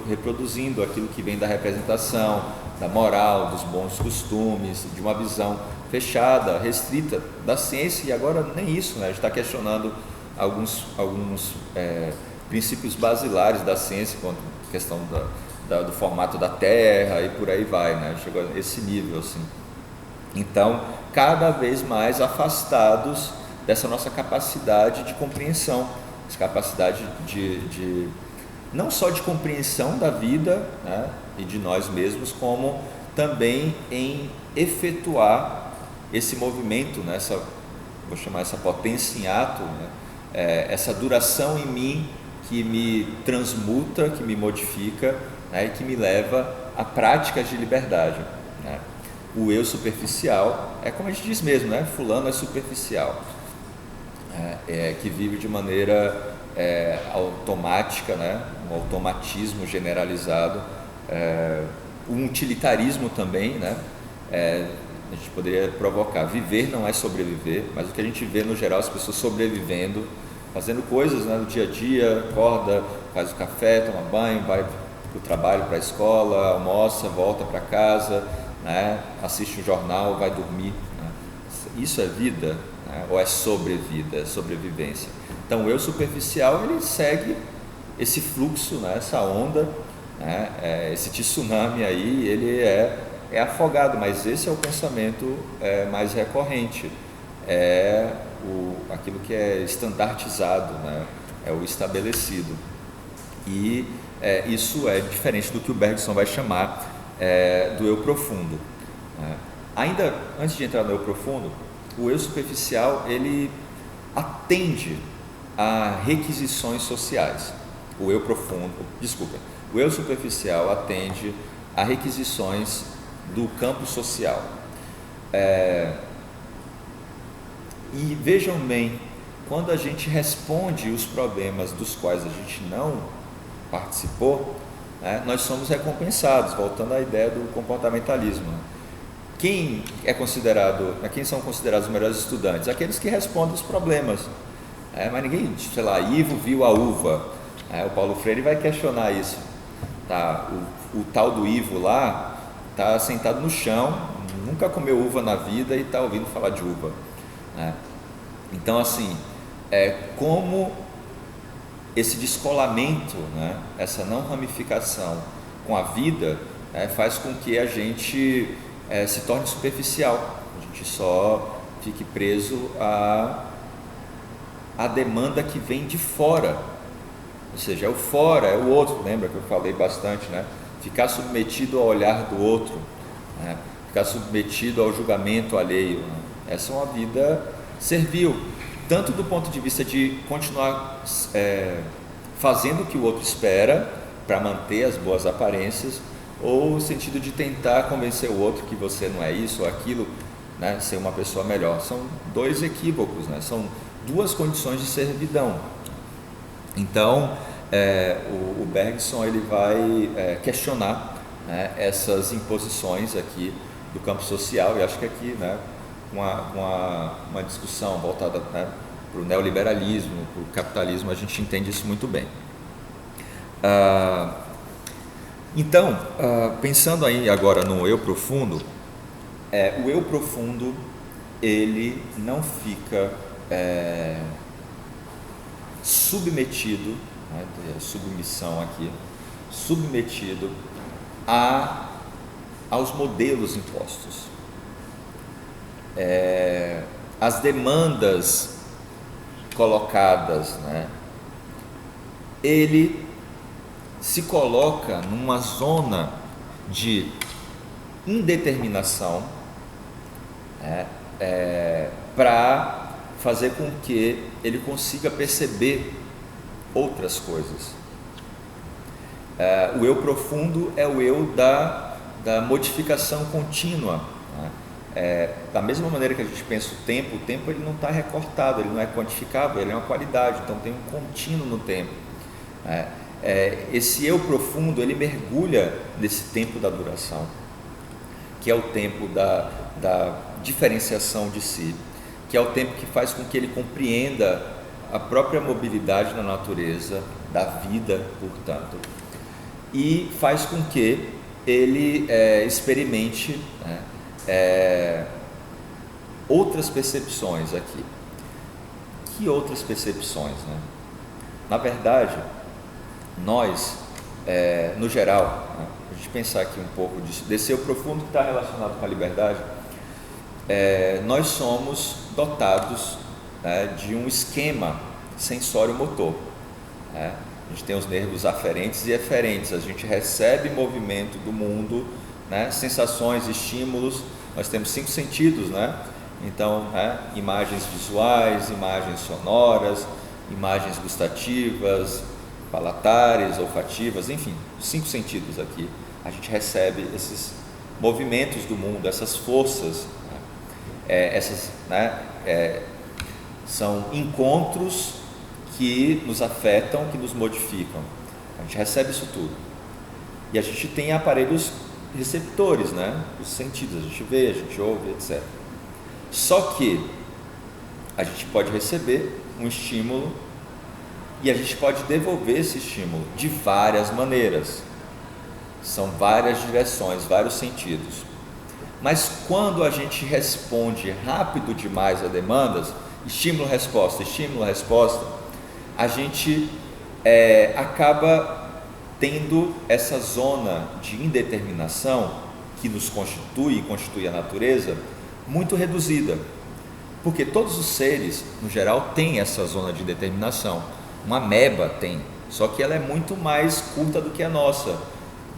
reproduzindo aquilo que vem da representação, da moral, dos bons costumes, de uma visão fechada, restrita da ciência. E agora nem isso, a gente está questionando alguns princípios basilares da ciência, quanto a questão do formato da Terra e por aí vai, chegou a esse nível assim. Então, cada vez mais afastados dessa nossa capacidade de compreensão, essa capacidade de não só de compreensão da vida, e de nós mesmos, como também em efetuar esse movimento, vou chamar essa potência em ato, essa duração em mim que me transmuta, que me modifica, e que me leva a práticas de liberdade. O eu superficial é como a gente diz mesmo, fulano é superficial, que vive de maneira automática, um automatismo generalizado, um utilitarismo também, a gente poderia provocar. Viver não é sobreviver, mas o que a gente vê no geral, as pessoas sobrevivendo, fazendo coisas no dia a dia, acorda, faz o café, toma banho, vai para o trabalho, para a escola, almoça, volta para casa, assiste o jornal, vai dormir. Isso é vida, ou é sobrevida, é sobrevivência? Então o eu superficial, ele segue esse fluxo, essa onda, esse tsunami aí, ele é afogado, mas esse é o pensamento mais recorrente, aquilo que é estandartizado, é o estabelecido. E isso é diferente do que o Bergson vai chamar do eu profundo. Ainda antes de entrar no eu profundo, o eu superficial, ele atende a requisições sociais. O eu superficial atende a requisições do campo social. E vejam bem, quando a gente responde os problemas dos quais a gente não participou, nós somos recompensados, voltando à ideia do comportamentalismo. Quem são considerados os melhores estudantes? Aqueles que respondem os problemas. Mas ninguém, Ivo viu a uva. O Paulo Freire vai questionar isso. O tal do Ivo lá está sentado no chão, nunca comeu uva na vida e está ouvindo falar de uva. Então, assim, como esse descolamento, essa não ramificação com a vida, faz com que a gente se torne superficial, a gente só fique preso à demanda que vem de fora, ou seja, é o fora, é o outro. Lembra que eu falei bastante, ficar submetido ao olhar do outro, ficar submetido ao julgamento alheio, essa é uma vida servil, tanto do ponto de vista de continuar fazendo o que o outro espera para manter as boas aparências, ou no sentido de tentar convencer o outro que você não é isso ou aquilo, ser uma pessoa melhor. São dois equívocos, são duas condições de servidão. Então o Bergson ele vai questionar essas imposições aqui do campo social, e acho que aqui uma discussão voltada para o neoliberalismo, para o capitalismo, a gente entende isso muito bem. Então, pensando aí agora no eu profundo, o eu profundo ele não fica submetido, né, submissão aqui, submetido aos modelos impostos. As demandas colocadas, né, ele se coloca numa zona de indeterminação, para fazer com que ele consiga perceber outras coisas. O eu profundo é o eu da modificação contínua, né? Da mesma maneira que a gente pensa o tempo ele não está recortado, ele não é quantificável, ele é uma qualidade, então tem um contínuo no tempo. Esse eu profundo, ele mergulha nesse tempo da duração, que é o tempo da diferenciação de si, que é o tempo que faz com que ele compreenda a própria mobilidade na natureza, da vida, portanto, e faz com que ele experimente, né, outras percepções aqui. Que outras percepções, né? Na verdade, nós, no geral, né, a gente pensar aqui um pouco desse eu profundo que está relacionado com a liberdade, nós somos dotados, né, de um esquema sensório-motor, né? A gente tem os nervos aferentes e eferentes, a gente recebe movimento do mundo, né, sensações, estímulos, nós temos 5 sentidos, né? Então, imagens visuais, imagens sonoras, imagens gustativas, palatares, olfativas, enfim, 5 sentidos aqui. A gente recebe esses movimentos do mundo, essas forças, essas, né, são encontros que nos afetam, que nos modificam. A gente recebe isso tudo. E a gente tem aparelhos receptores, né? Os sentidos, a gente vê, a gente ouve, etc. Só que a gente pode receber um estímulo e a gente pode devolver esse estímulo de várias maneiras. São várias direções, vários sentidos. Mas quando a gente responde rápido demais a demandas, estímulo-resposta, a gente acaba tendo essa zona de indeterminação que nos constitui e constitui a natureza muito reduzida, porque todos os seres, no geral, têm essa zona de indeterminação. Uma ameba tem, só que ela é muito mais curta do que a nossa.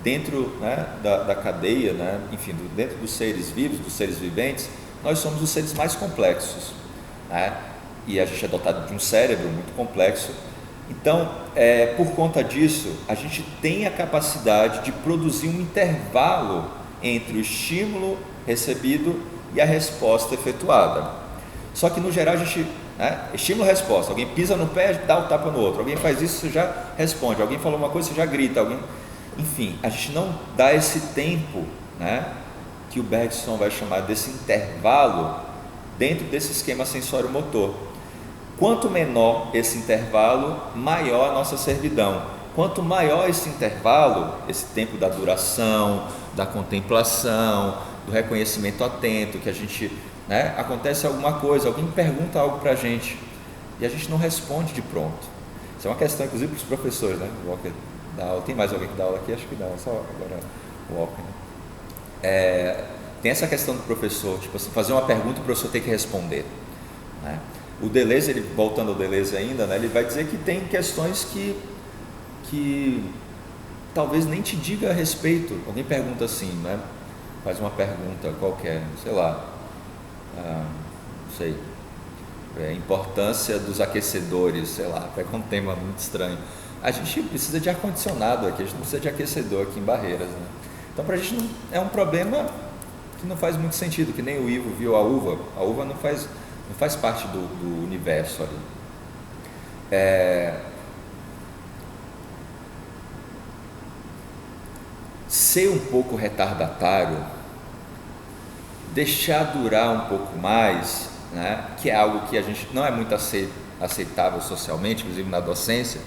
Dentro, né, da cadeia, né, enfim, dentro dos seres vivos, dos seres viventes, nós somos os seres mais complexos, né? E a gente é dotado de um cérebro muito complexo. Então, por conta disso, a gente tem a capacidade de produzir um intervalo entre o estímulo recebido e a resposta efetuada. Só que no geral a gente, né, estímulo-resposta, alguém pisa no pé, dá o tapa no outro, alguém faz isso, você já responde, alguém falou uma coisa, você já grita, enfim, a gente não dá esse tempo, né, que o Bergson vai chamar desse intervalo dentro desse esquema sensório-motor. Quanto menor esse intervalo, maior a nossa servidão. Quanto maior esse intervalo, esse tempo da duração, da contemplação, do reconhecimento atento, que a gente, né, acontece alguma coisa, alguém pergunta algo para a gente e a gente não responde de pronto. Isso é uma questão, inclusive, para os professores, né? O Walker dá aula. Tem mais alguém que dá aula aqui? Acho que não, só agora o Walker, né? Tem essa questão do professor, tipo assim, fazer uma pergunta e o professor tem que responder, né? O Deleuze, ele, voltando ao Deleuze ainda, né, ele vai dizer que tem questões que talvez nem te diga a respeito. Alguém pergunta assim, né, faz uma pergunta qualquer, sei lá, não sei, importância dos aquecedores, sei lá, pega um tema muito estranho. A gente precisa de ar-condicionado aqui, a gente não precisa de aquecedor aqui em Barreiras, né? Então, para a gente não, é um problema que não faz muito sentido, que nem o Ivo viu a uva não faz parte do universo ali. Ser um pouco retardatário, deixar durar um pouco mais, né, que é algo que a gente não é muito aceitável socialmente, inclusive na docência,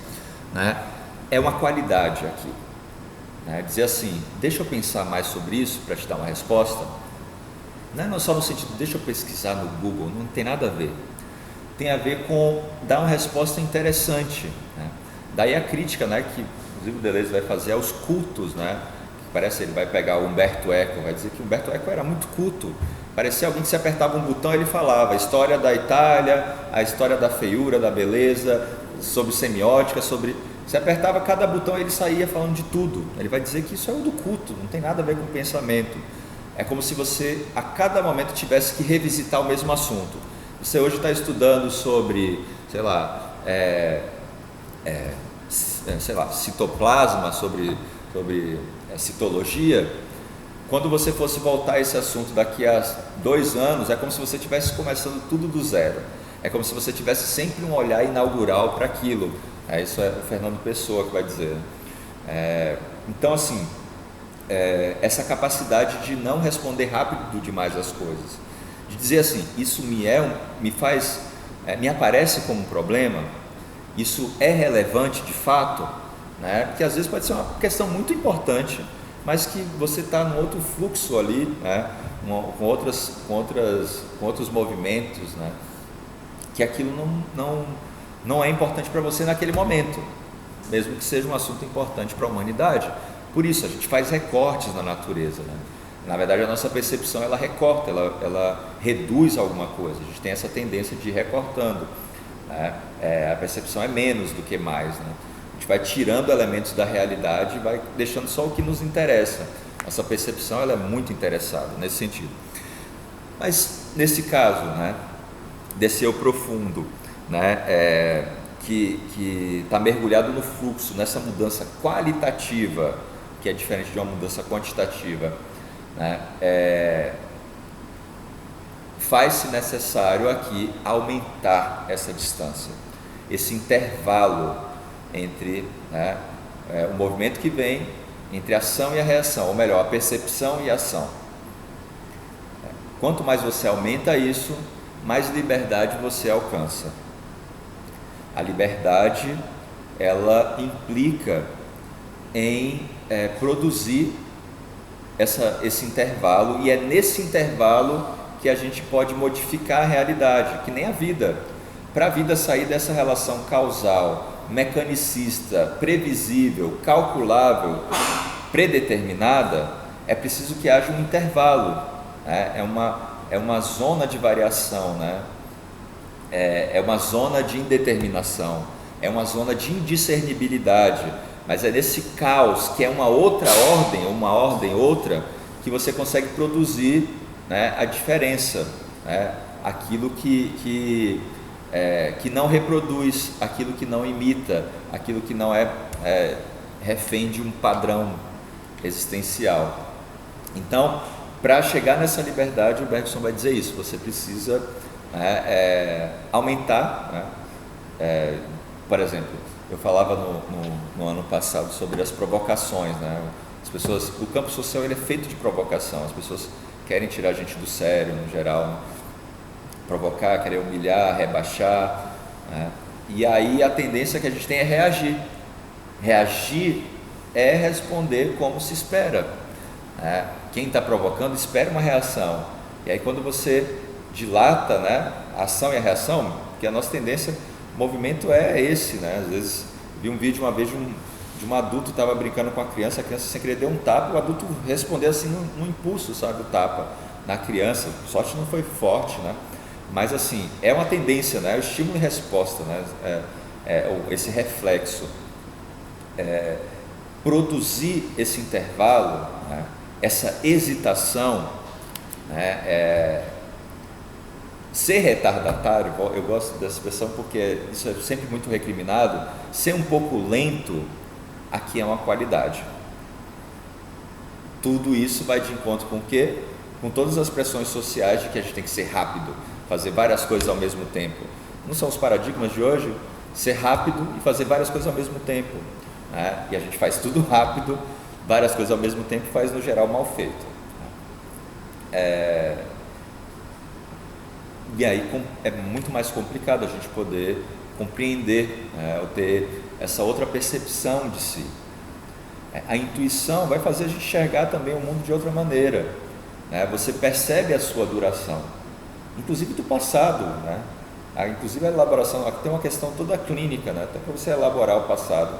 né, é uma qualidade aqui, né? Dizer assim, deixa eu pensar mais sobre isso para te dar uma resposta. Não é só no sentido, deixa eu pesquisar no Google, não tem nada a ver. tem a ver com dar uma resposta interessante, né? Daí a crítica, né, que inclusive o Deleuze vai fazer aos cultos, né? Parece que ele vai pegar o Umberto Eco, vai dizer que o Umberto Eco era muito culto, parecia alguém que se apertava um botão e ele falava a história da Itália, a história da feiura, da beleza, sobre semiótica, sobre... Se apertava cada botão e ele saía falando de tudo. Ele vai dizer que isso é o do culto, não tem nada a ver com o pensamento. É como se você a cada momento tivesse que revisitar o mesmo assunto. Você hoje está estudando sobre, sei lá, citoplasma, sobre citologia. Quando você fosse voltar a esse assunto daqui a 2 anos, é como se você estivesse começando tudo do zero. É como se você tivesse sempre um olhar inaugural para aquilo. Isso é o Fernando Pessoa que vai dizer. Então, assim, essa capacidade de não responder rápido demais as coisas, de dizer assim, isso me aparece como um problema, isso é relevante de fato, né? Que às vezes pode ser uma questão muito importante, mas que você está num outro fluxo ali, né? com outros movimentos, né? Que aquilo não é importante para você naquele momento, mesmo que seja um assunto importante para a humanidade. Por isso a gente faz recortes na natureza, né? Na verdade a nossa percepção ela recorta, ela reduz alguma coisa, a gente tem essa tendência de ir recortando, né? A percepção é menos do que mais, né? A gente vai tirando elementos da realidade e vai deixando só o que nos interessa. Nossa percepção ela é muito interessada nesse sentido. Mas nesse caso, né, desse eu profundo, né, que está mergulhado no fluxo, nessa mudança qualitativa, que é diferente de uma mudança quantitativa, né, faz-se necessário aqui aumentar essa distância, esse intervalo entre, né, o movimento que vem entre a ação e a reação, ou melhor, a percepção e a ação. Quanto mais você aumenta isso, mais liberdade você alcança. A liberdade, ela implica em produzir esse intervalo, e é nesse intervalo que a gente pode modificar a realidade, que nem a vida. Para a vida sair dessa relação causal, mecanicista, previsível, calculável, predeterminada, é preciso que haja um intervalo, né? É uma zona de variação, né? É uma zona de indeterminação, é uma zona de indiscernibilidade, mas é nesse caos, que é uma outra ordem, ou uma ordem outra, que você consegue produzir, né, a diferença, né? Aquilo que não reproduz, aquilo que não imita, aquilo que não refém de um padrão existencial. Então, para chegar nessa liberdade, o Bergson vai dizer isso, você precisa aumentar, né? Por exemplo, eu falava no ano passado sobre as provocações, né? As pessoas, o campo social ele é feito de provocação, as pessoas querem tirar a gente do sério, no geral, né? Provocar, querer humilhar, rebaixar, né? E aí a tendência que a gente tem é reagir. Reagir é responder como se espera, né? Quem está provocando espera uma reação, e aí quando você dilata, né, a ação e a reação, que a nossa tendência, o movimento é esse, né? Às vezes vi um vídeo uma vez de um adulto que estava brincando com a criança sem querer deu um tapa, o adulto respondeu assim num impulso, sabe, o tapa na criança, sorte não foi forte, né? Mas assim, é uma tendência, né? O estímulo e resposta, né? Esse reflexo, produzir esse intervalo, né? Essa hesitação, né? Ser retardatário, eu gosto dessa expressão porque isso é sempre muito recriminado. Ser um pouco lento aqui é uma qualidade. Tudo isso vai de encontro com o quê? Com todas as pressões sociais de que a gente tem que ser rápido, fazer várias coisas ao mesmo tempo. Não são os paradigmas de hoje? Ser rápido e fazer várias coisas ao mesmo tempo, né? E a gente faz tudo rápido, várias coisas ao mesmo tempo, faz no geral mal feito. E aí é muito mais complicado a gente poder compreender, ou ter essa outra percepção de si. A intuição vai fazer a gente enxergar também o mundo de outra maneira, né? Você percebe a sua duração, inclusive do passado, né? Inclusive a elaboração, aqui tem uma questão toda clínica, né? Até para você elaborar o passado,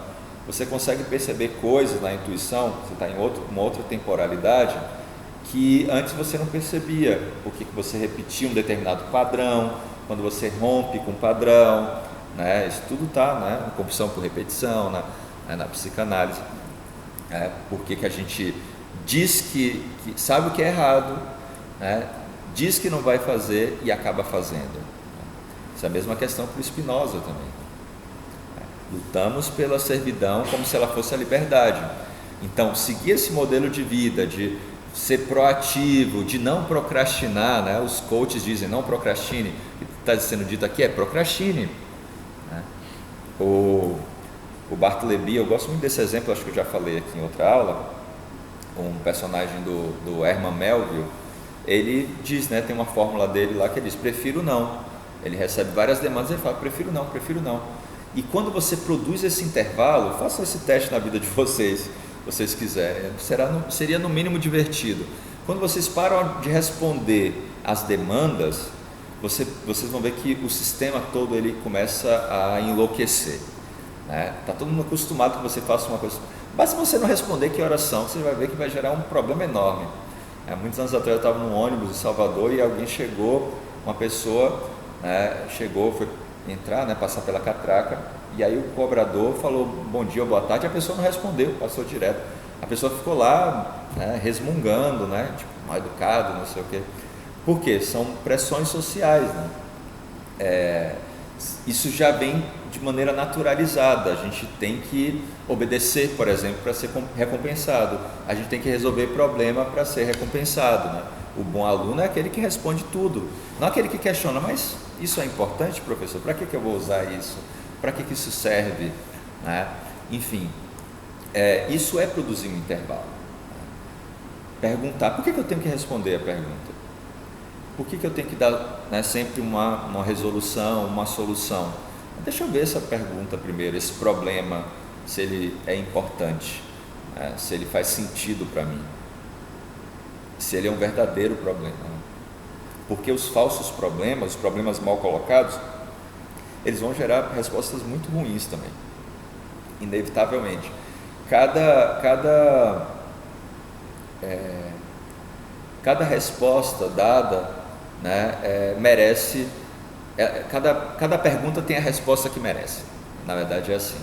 você consegue perceber coisas na intuição, você está em uma outra temporalidade, que antes você não percebia, porque que você repetia um determinado padrão, quando você rompe com o padrão, né? Isso tudo está, né? Na compulsão por repetição, na psicanálise. Por que a gente diz que sabe o que é errado, né? Diz que não vai fazer e acaba fazendo. Essa é a mesma questão para o Spinoza também. Lutamos pela servidão como se ela fosse a liberdade. Então, seguir esse modelo de vida, de ser proativo, de não procrastinar, né? Os coaches dizem não procrastine, o que está sendo dito aqui é procrastine, né? O Bartleby, eu gosto muito desse exemplo, acho que eu já falei aqui em outra aula, um personagem do Herman Melville, ele diz, né, tem uma fórmula dele lá que ele diz, prefiro não. Ele recebe várias demandas e ele fala, prefiro não, prefiro não. E quando você produz esse intervalo, façam esse teste na vida de vocês, se vocês quiserem, seria no mínimo divertido. Quando vocês param de responder às demandas, vocês vão ver que o sistema todo ele começa a enlouquecer, né? Tá todo mundo acostumado que você faça uma coisa, basta você não responder que horas são, você vai ver que vai gerar um problema enorme. Muitos anos atrás eu estava num ônibus em Salvador e alguém chegou, uma pessoa, né, chegou, foi entrar, né, passar pela catraca, e aí o cobrador falou bom dia ou boa tarde, a pessoa não respondeu, passou direto. A pessoa ficou lá, né, resmungando, né, tipo, mal educado, não sei o quê. Por quê? São pressões sociais, né? Isso já vem de maneira naturalizada, a gente tem que obedecer, por exemplo, para ser recompensado, a gente tem que resolver problema para ser recompensado, né? O bom aluno é aquele que responde tudo, não aquele que questiona, mas isso é importante, professor? Para que eu vou usar isso? Para que isso serve? Né? Enfim, isso é produzir um intervalo. Perguntar, por que eu tenho que responder a pergunta? Por que eu tenho que dar, né, sempre uma resolução, uma solução? Deixa eu ver essa pergunta primeiro, esse problema, se ele é importante, né? Se ele faz sentido para mim, se ele é um verdadeiro problema. Porque os falsos problemas, os problemas mal colocados, eles vão gerar respostas muito ruins também, inevitavelmente. Cada resposta dada, né, merece, cada pergunta tem a resposta que merece, na verdade é assim.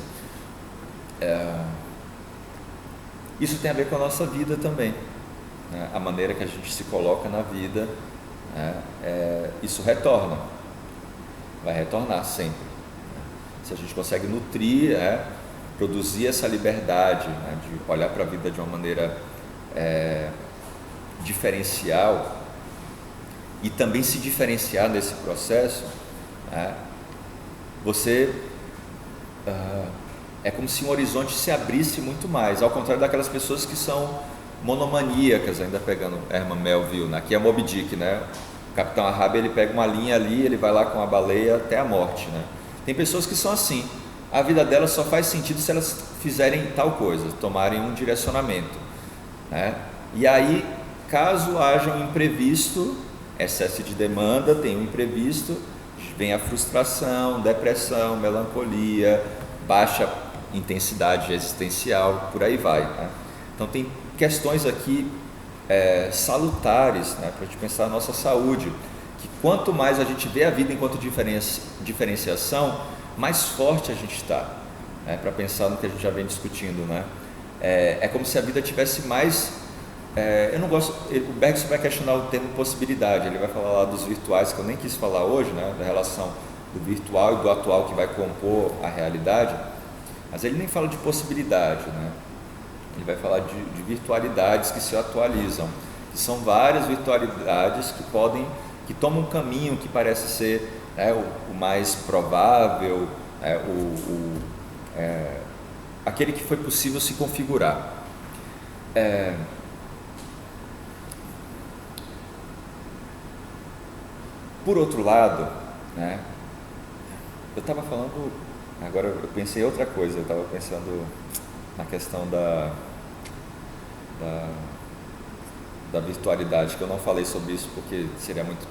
Isso tem a ver com a nossa vida também, né? A maneira que a gente se coloca na vida, né? Isso retorna, vai retornar sempre, né? Se a gente consegue nutrir, produzir essa liberdade, né, de olhar para a vida de uma maneira diferencial e também se diferenciar desse processo, né? Você é como se um horizonte se abrisse muito mais, ao contrário daquelas pessoas que são monomaníacas, ainda pegando Herman Melville, né? Aqui é Moby Dick, né? O Capitão Ahab, ele pega uma linha ali, ele vai lá com a baleia até a morte, né? Tem pessoas que são assim, a vida delas só faz sentido se elas fizerem tal coisa, tomarem um direcionamento, né? E aí, caso haja um imprevisto, excesso de demanda, tem um imprevisto, vem a frustração, depressão, melancolia, baixa intensidade existencial, por aí vai, né? Então tem questões aqui salutares, né, para a gente pensar a nossa saúde, que quanto mais a gente vê a vida enquanto diferenciação, mais forte a gente está, né, para pensar no que a gente já vem discutindo, né? É como se a vida tivesse mais... eu não gosto... O Bergson vai questionar o termo possibilidade, ele vai falar lá dos virtuais, que eu nem quis falar hoje, né, da relação do virtual e do atual que vai compor a realidade, mas ele nem fala de possibilidade, né? Ele vai falar de virtualidades que se atualizam, que são várias virtualidades que tomam um caminho que parece ser, né, o mais provável, aquele que foi possível se configurar. Por outro lado, né, eu estava falando, agora eu pensei em outra coisa, eu estava pensando na questão da virtualidade, que eu não falei sobre isso porque seria muito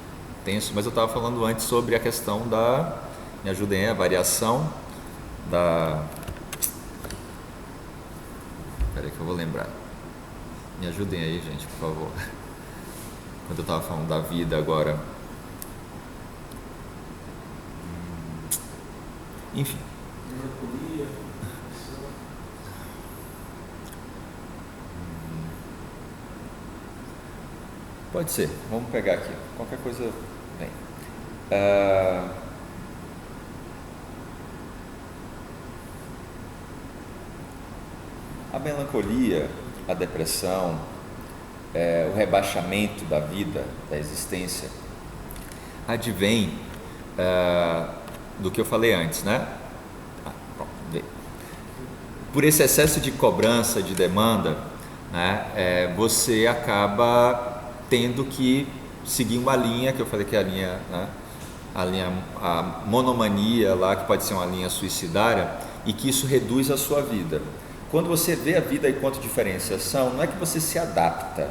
tenso, mas eu estava falando antes sobre a questão da, me ajudem aí, a variação da, peraí que eu vou lembrar, me ajudem aí, gente, por favor, quando eu estava falando da vida agora, enfim. Pode ser, vamos pegar aqui, qualquer coisa vem. A melancolia, a depressão, o rebaixamento da vida, da existência, advém do que eu falei antes, né? Por esse excesso de cobrança, de demanda, né, você acaba tendo que seguir uma linha, que eu falei que é a linha, né, a monomania lá, que pode ser uma linha suicidária, e que isso reduz a sua vida. Quando você vê a vida enquanto diferenciação, não é que você se adapta,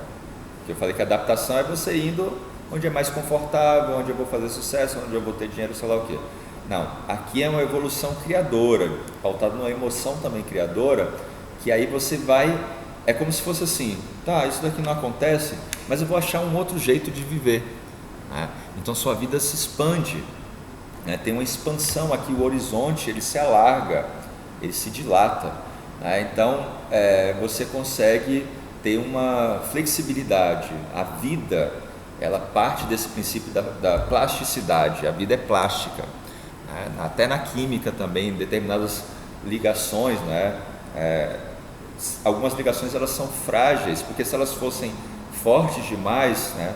que eu falei que a adaptação é você indo onde é mais confortável, onde eu vou fazer sucesso, onde eu vou ter dinheiro, sei lá o quê. Não, aqui é uma evolução criadora, pautada numa emoção também criadora, que aí você vai, é como se fosse assim, tá, isso daqui não acontece, mas eu vou achar um outro jeito de viver, né? Então sua vida se expande, né? Tem uma expansão aqui, o horizonte ele se alarga, ele se dilata, né? Então você consegue ter uma flexibilidade. A vida, ela parte desse princípio da plasticidade, a vida é plástica, né? Até na química também, determinadas ligações, né? Algumas ligações elas são frágeis, porque se elas fossem fortes demais, né,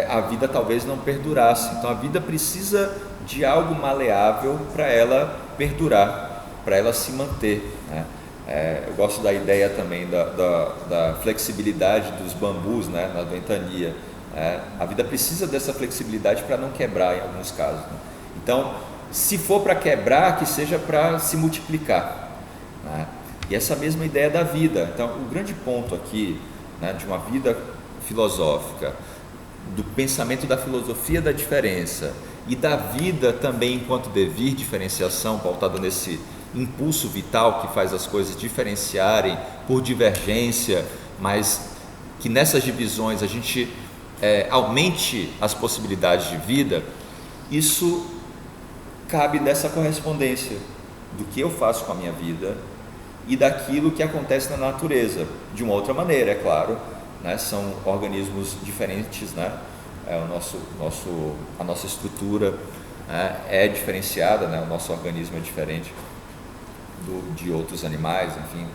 a vida talvez não perdurasse. Então a vida precisa de algo maleável para ela perdurar, para ela se manter, né? Eu gosto da ideia também da flexibilidade dos bambus, né, na ventania. A vida precisa dessa flexibilidade para não quebrar em alguns casos, né? Então, se for para quebrar, que seja para se multiplicar, né? E essa mesma ideia da vida. Então, o grande ponto aqui, né, de uma vida filosófica, do pensamento da filosofia da diferença e da vida também enquanto devir diferenciação, pautado nesse impulso vital que faz as coisas diferenciarem por divergência, mas que nessas divisões a gente aumente as possibilidades de vida, isso cabe dessa correspondência do que eu faço com a minha vida e daquilo que acontece na natureza, de uma outra maneira, é claro, né? São organismos diferentes, né? A nossa estrutura, né, é diferenciada, né? O nosso organismo é diferente de outros animais, enfim,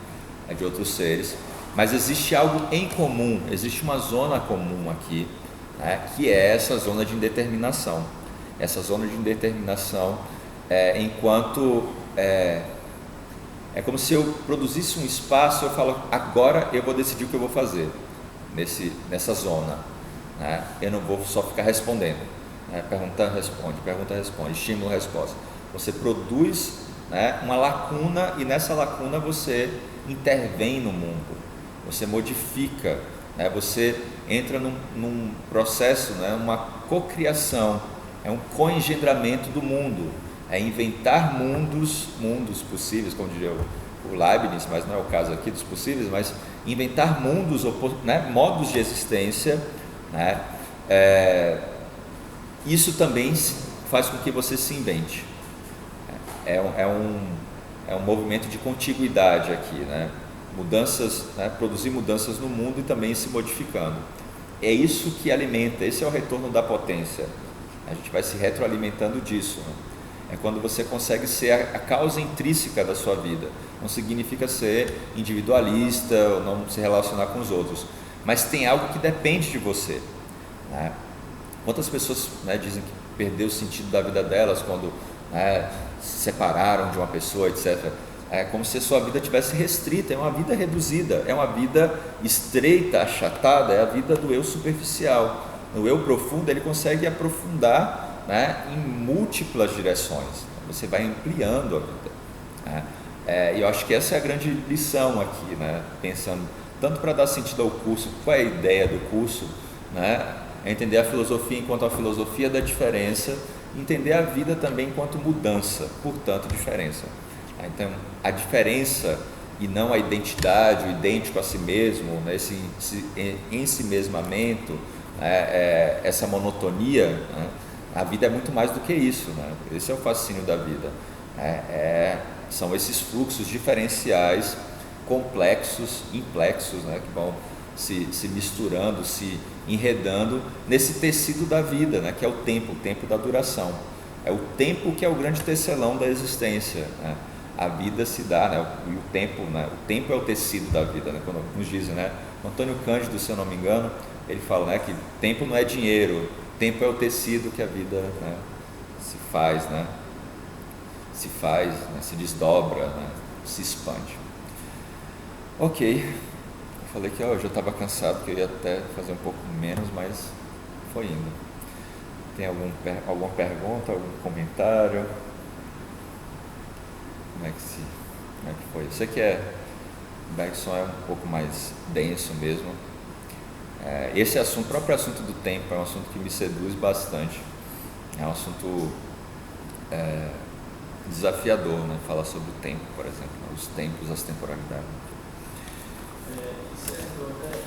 de outros seres, mas existe algo em comum, existe uma zona comum aqui, né? Que é essa zona de indeterminação. Essa zona de indeterminação, enquanto é como se eu produzisse um espaço, eu falo, agora eu vou decidir o que eu vou fazer nessa zona, né? Eu não vou só ficar respondendo, né? Pergunta, responde, estímulo, resposta. Você produz, né, uma lacuna, e nessa lacuna você intervém no mundo, você modifica, né? Você entra num processo, né, uma cocriação, é um coengendramento do mundo, é inventar mundos possíveis, como diria o Leibniz, mas não é o caso aqui dos possíveis, mas inventar mundos, né, modos de existência, né? Isso também faz com que você se invente. É um movimento de contiguidade aqui, né? Mudanças, né? Produzir mudanças no mundo e também se modificando. É isso que alimenta, esse é o retorno da potência. A gente vai se retroalimentando disso, né? É quando você consegue ser a causa intrínseca da sua vida. Não significa ser individualista ou não se relacionar com os outros, mas tem algo que depende de você, né? Quantas pessoas, né, dizem que perdeu o sentido da vida delas quando, né, se separaram de uma pessoa, etc. É como se a sua vida tivesse restrita, é uma vida reduzida, é uma vida estreita, achatada, é a vida do eu superficial. No eu profundo ele consegue aprofundar, né, em múltiplas direções, você vai ampliando a vida, né? E eu acho que essa é a grande lição aqui, né? Pensando tanto para dar sentido ao curso, qual é a ideia do curso, né? É entender a filosofia enquanto a filosofia da diferença, entender a vida também enquanto mudança, portanto diferença. Então a diferença e não a identidade, o idêntico a si mesmo, né, esse ensimesmamento, essa monotonia, né, a vida é muito mais do que isso, né? Esse é o fascínio da vida. São esses fluxos diferenciais, complexos, implexos, né, que vão se misturando, se enredando nesse tecido da vida, né, que é o tempo da duração. É o tempo que é o grande tecelão da existência, né? A vida se dá, né, e o tempo é o tecido da vida, né? Quando nos dizem, né, Antônio Cândido, se eu não me engano, ele fala, né, que tempo não é dinheiro, tempo é o tecido que a vida, né, se faz, né, se desdobra, né, se expande. Ok, eu falei que hoje eu estava cansado, que eu ia até fazer um pouco menos, mas foi indo. Tem alguma pergunta, algum comentário? Como é que foi? Eu sei que Bergson é um pouco mais denso mesmo. Esse assunto, o próprio assunto do tempo, é um assunto que me seduz bastante. É um assunto desafiador, né? Falar sobre o tempo, por exemplo, né? Os tempos, as temporalidades. Isso eu até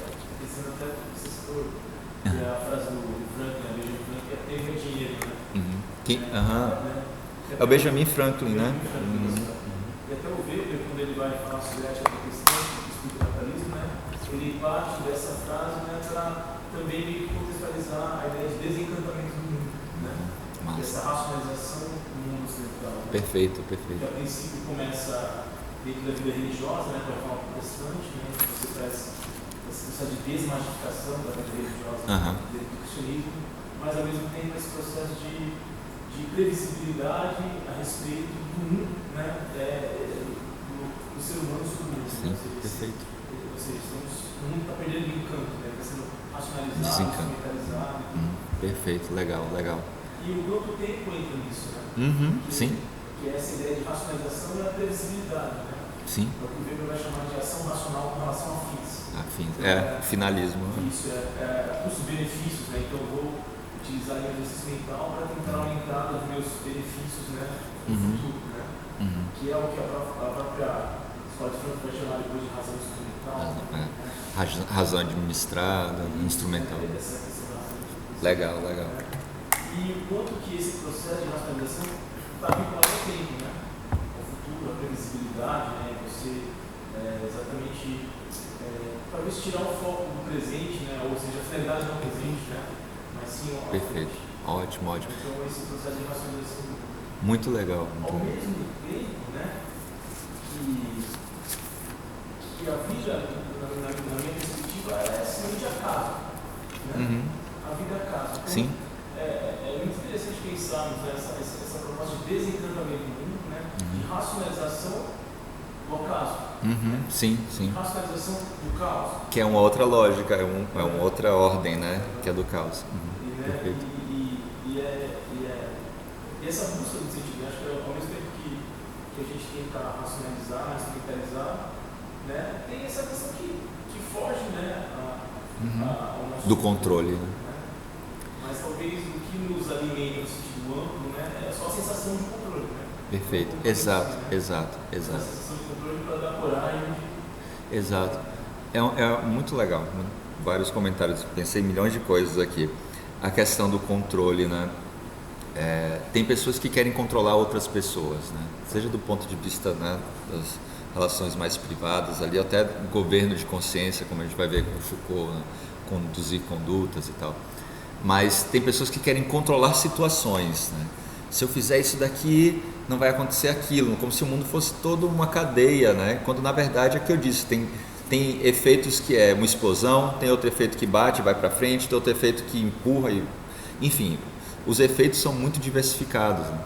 pensando até que você citou, que é a frase do Franklin, né? Franklin, é tempo é dinheiro, né? É o Benjamin Franklin, né? E até o Weber, quando ele vai falar sobre a ética protestante, que explica o capitalismo, né? Ele parte dessa frase, né, para também meio que contextualizar a ideia de desencantamento do mundo, né? Essa racionalização do mundo ocidental. Né? Perfeito. Que a princípio começa dentro da vida religiosa, né, com a reforma protestante, né? Você traz esse processo de desmagificação da vida religiosa dentro do cristianismo, mas ao mesmo tempo esse processo de previsibilidade a respeito do mundo, né? Do ser humano sobre o mundo. Sim, né? Perfeito. Ou seja, o mundo está perdendo o encanto, né? Está sendo racionalizado, instrumentalizado. Perfeito, legal. E o próprio tempo entra nisso, né? Sim. Que é essa ideia de racionalização e a previsibilidade, né? Sim. É o que o Weber vai chamar de ação racional com relação a fins. Finalismo. Isso, custo-benefícios, né? Então eu vou utilizar o exercício mental para tentar aumentar os meus benefícios, né, no futuro, né? Que é o que a própria escola de Frankfurt vai chamar depois de razão instrumental. Razão administrada, instrumental. Legal. E o quanto que esse processo de racionalização está vinculado ao tempo, né? Ao futuro, à previsibilidade, né? Você exatamente talvez tirar o foco do presente, né? Ou seja, a finalidade não presente, né? Mas sim ao Perfeito. Ótimo. Então esse processo de racionalização muito legal. Ao mesmo tempo, né, que a vida, na minha perspectiva, é simplesmente acaso. Né? A vida é acaso. Então, sim. É muito interessante pensarmos essa proposta de desencantamento do mundo, né, de racionalização do acaso. Sim. Racionalização do caos. Que é uma outra lógica, é uma outra ordem, né? Que é do caos. Perfeito. E essa busca do sentido, acho que ao mesmo tempo que a gente tenta racionalizar, instrumentalizar, né, tem essa questão que foge, né, ao nosso do controle. Né? Mas talvez o que nos alimenta no sentido amplo, né, é só a sensação de controle. Né? Perfeito, exato. A sensação de controle para dar coragem. Exato. É muito legal. Vários comentários, pensei em milhões de coisas aqui. A questão do controle, né? Tem pessoas que querem controlar outras pessoas, né? Seja do ponto de vista, né, das relações mais privadas, ali até governo de consciência, como a gente vai ver com Foucault, né? Conduzir condutas e tal. Mas tem pessoas que querem controlar situações, né? Se eu fizer isso daqui, não vai acontecer aquilo, como se o mundo fosse toda uma cadeia, né? Quando na verdade é o que eu disse, tem efeitos que é uma explosão, tem outro efeito que bate, vai para frente, tem outro efeito que empurra, enfim, os efeitos são muito diversificados, né?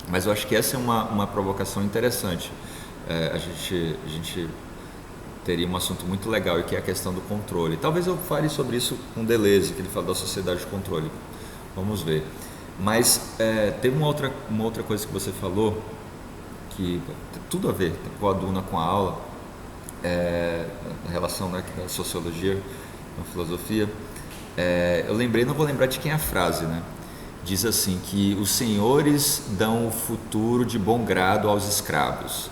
Mas eu acho que essa é uma provocação interessante. A gente teria um assunto muito legal, que é a questão do controle. Talvez eu fale sobre isso com Deleuze, que ele fala da sociedade de controle. Vamos ver. Mas tem uma outra coisa que você falou, que tem tudo a ver, coaduna com a aula, a relação, né, da sociologia com a filosofia, eu lembrei, não vou lembrar de quem é a frase, né? Diz assim, que os senhores dão o futuro de bom grado aos escravos.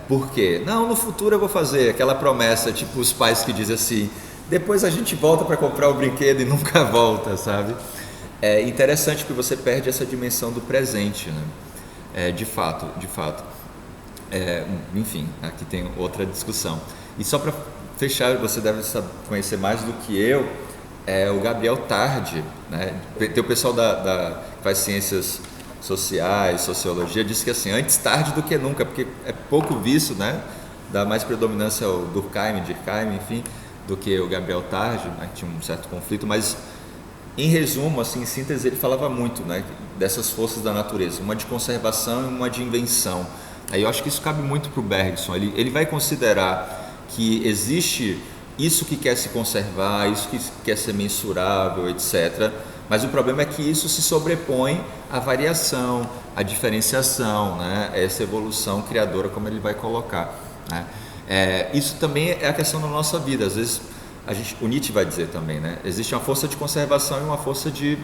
Por quê? Não, no futuro eu vou fazer aquela promessa, tipo os pais que dizem assim, depois a gente volta para comprar o brinquedo e nunca volta, sabe? É interessante que você perde essa dimensão do presente, né? De fato. Enfim, aqui tem outra discussão. E só para fechar, você deve conhecer mais do que eu, o Gabriel Tardi, né? Tem o pessoal que faz ciências sociais, sociologia, diz que assim, antes tarde do que nunca, porque é pouco visto, né? Dá mais predominância ao Durkheim, enfim, do que o Gabriel Tardi, né? Tinha um certo conflito, mas em resumo, assim, em síntese, ele falava muito, né, dessas forças da natureza, uma de conservação e uma de invenção. Aí eu acho que isso cabe muito para o Bergson. Ele vai considerar que existe isso que quer se conservar, isso que quer ser mensurável, etc. Mas o problema é que isso se sobrepõe à variação, à diferenciação, né? Essa evolução criadora, como ele vai colocar, né? Isso também é a questão da nossa vida. Às vezes, o Nietzsche vai dizer também, né? Existe uma força de conservação e uma força de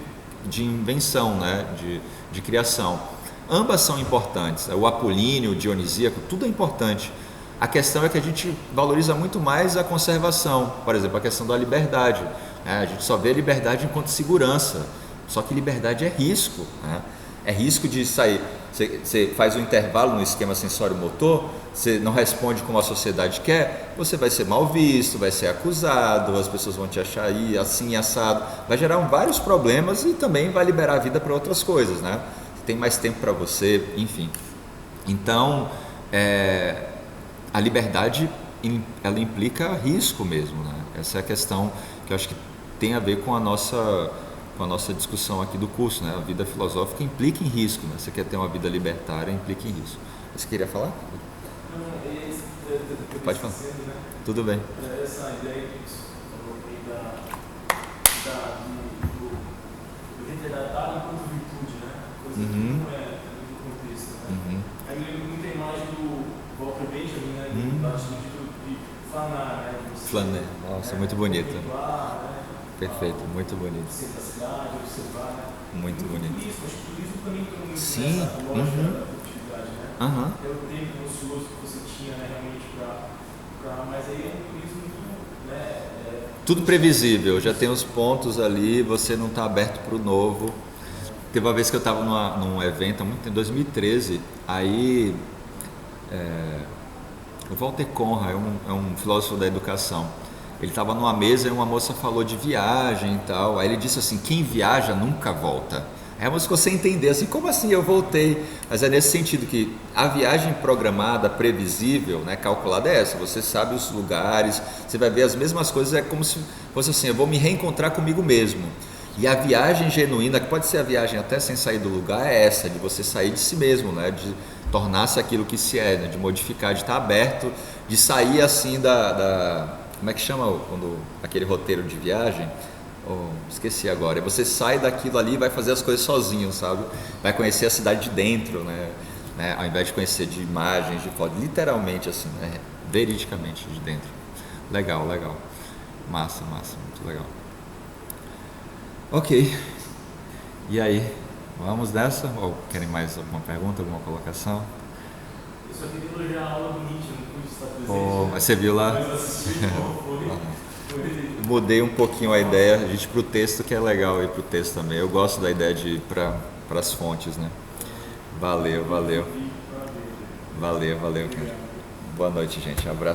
invenção, né? de criação. Ambas são importantes. O apolíneo, o dionisíaco, tudo é importante. A questão é que a gente valoriza muito mais a conservação, por exemplo, a questão da liberdade, né? A gente só vê a liberdade enquanto segurança, só que liberdade é risco, né? É risco de sair, você faz um intervalo no esquema sensório-motor, você não responde como a sociedade quer, você vai ser mal visto, vai ser acusado, as pessoas vão te achar aí assim, assado, vai gerar vários problemas e também vai liberar a vida para outras coisas, né? Tem mais tempo para você, enfim. Então, a liberdade, ela implica risco mesmo, né? Essa é a questão que eu acho que tem a ver com a nossa discussão aqui do curso, né? A vida filosófica implica em risco, né? Você quer ter uma vida libertária, implica em risco. Você queria falar? Pode falar. Né? Tudo bem. Essa ideia que você falou do retardado enquanto virtude, né? Coisa que não é do contexto, né? Aí eu lembro muito a imagem do Walter Benjamin, né? De Flaner, né? Flaner, nossa, muito bonito. Né? Perfeito, muito bonito. Centro da cidade, observar, né? Muito bonito. Turismo, acho que o turismo também entrou muito sim. nessa lógica da produtividade, né? É o tempo ocioso que você tinha, né, realmente mas aí é um turismo muito, né? Tudo previsível, já tem os pontos ali, você não está aberto para o novo. Teve uma vez que eu estava num evento, em 2013, aí o Walter Conrad é um filósofo da educação. Ele estava numa mesa e uma moça falou de viagem e tal. Aí ele disse assim, quem viaja nunca volta. Aí a moça ficou sem entender, assim, como assim eu voltei? Mas é nesse sentido que a viagem programada, previsível, né, calculada é essa. Você sabe os lugares, você vai ver as mesmas coisas, é como se fosse assim, eu vou me reencontrar comigo mesmo. E a viagem genuína, que pode ser a viagem até sem sair do lugar, é essa, de você sair de si mesmo, né, de tornar-se aquilo que se é, né, de modificar, de estar aberto, de sair assim como é que chama aquele roteiro de viagem? Esqueci agora. Você sai daquilo ali e vai fazer as coisas sozinho, sabe? Vai conhecer a cidade de dentro, né? Ao invés de conhecer de imagens, de fotos, literalmente assim, né? Veridicamente de dentro. Legal. Massa, muito legal. Ok. E aí? Vamos nessa? Ou querem mais alguma pergunta, alguma colocação? Eu só queria elogiar a aula do Nietzsche, não pude estar presente. Mas você viu lá? Mas assisti, Mudei um pouquinho a ideia, a gente para o texto, que é legal ir para o texto também. Eu gosto da ideia de ir para as fontes, né? Valeu. Boa noite, gente. Abraço.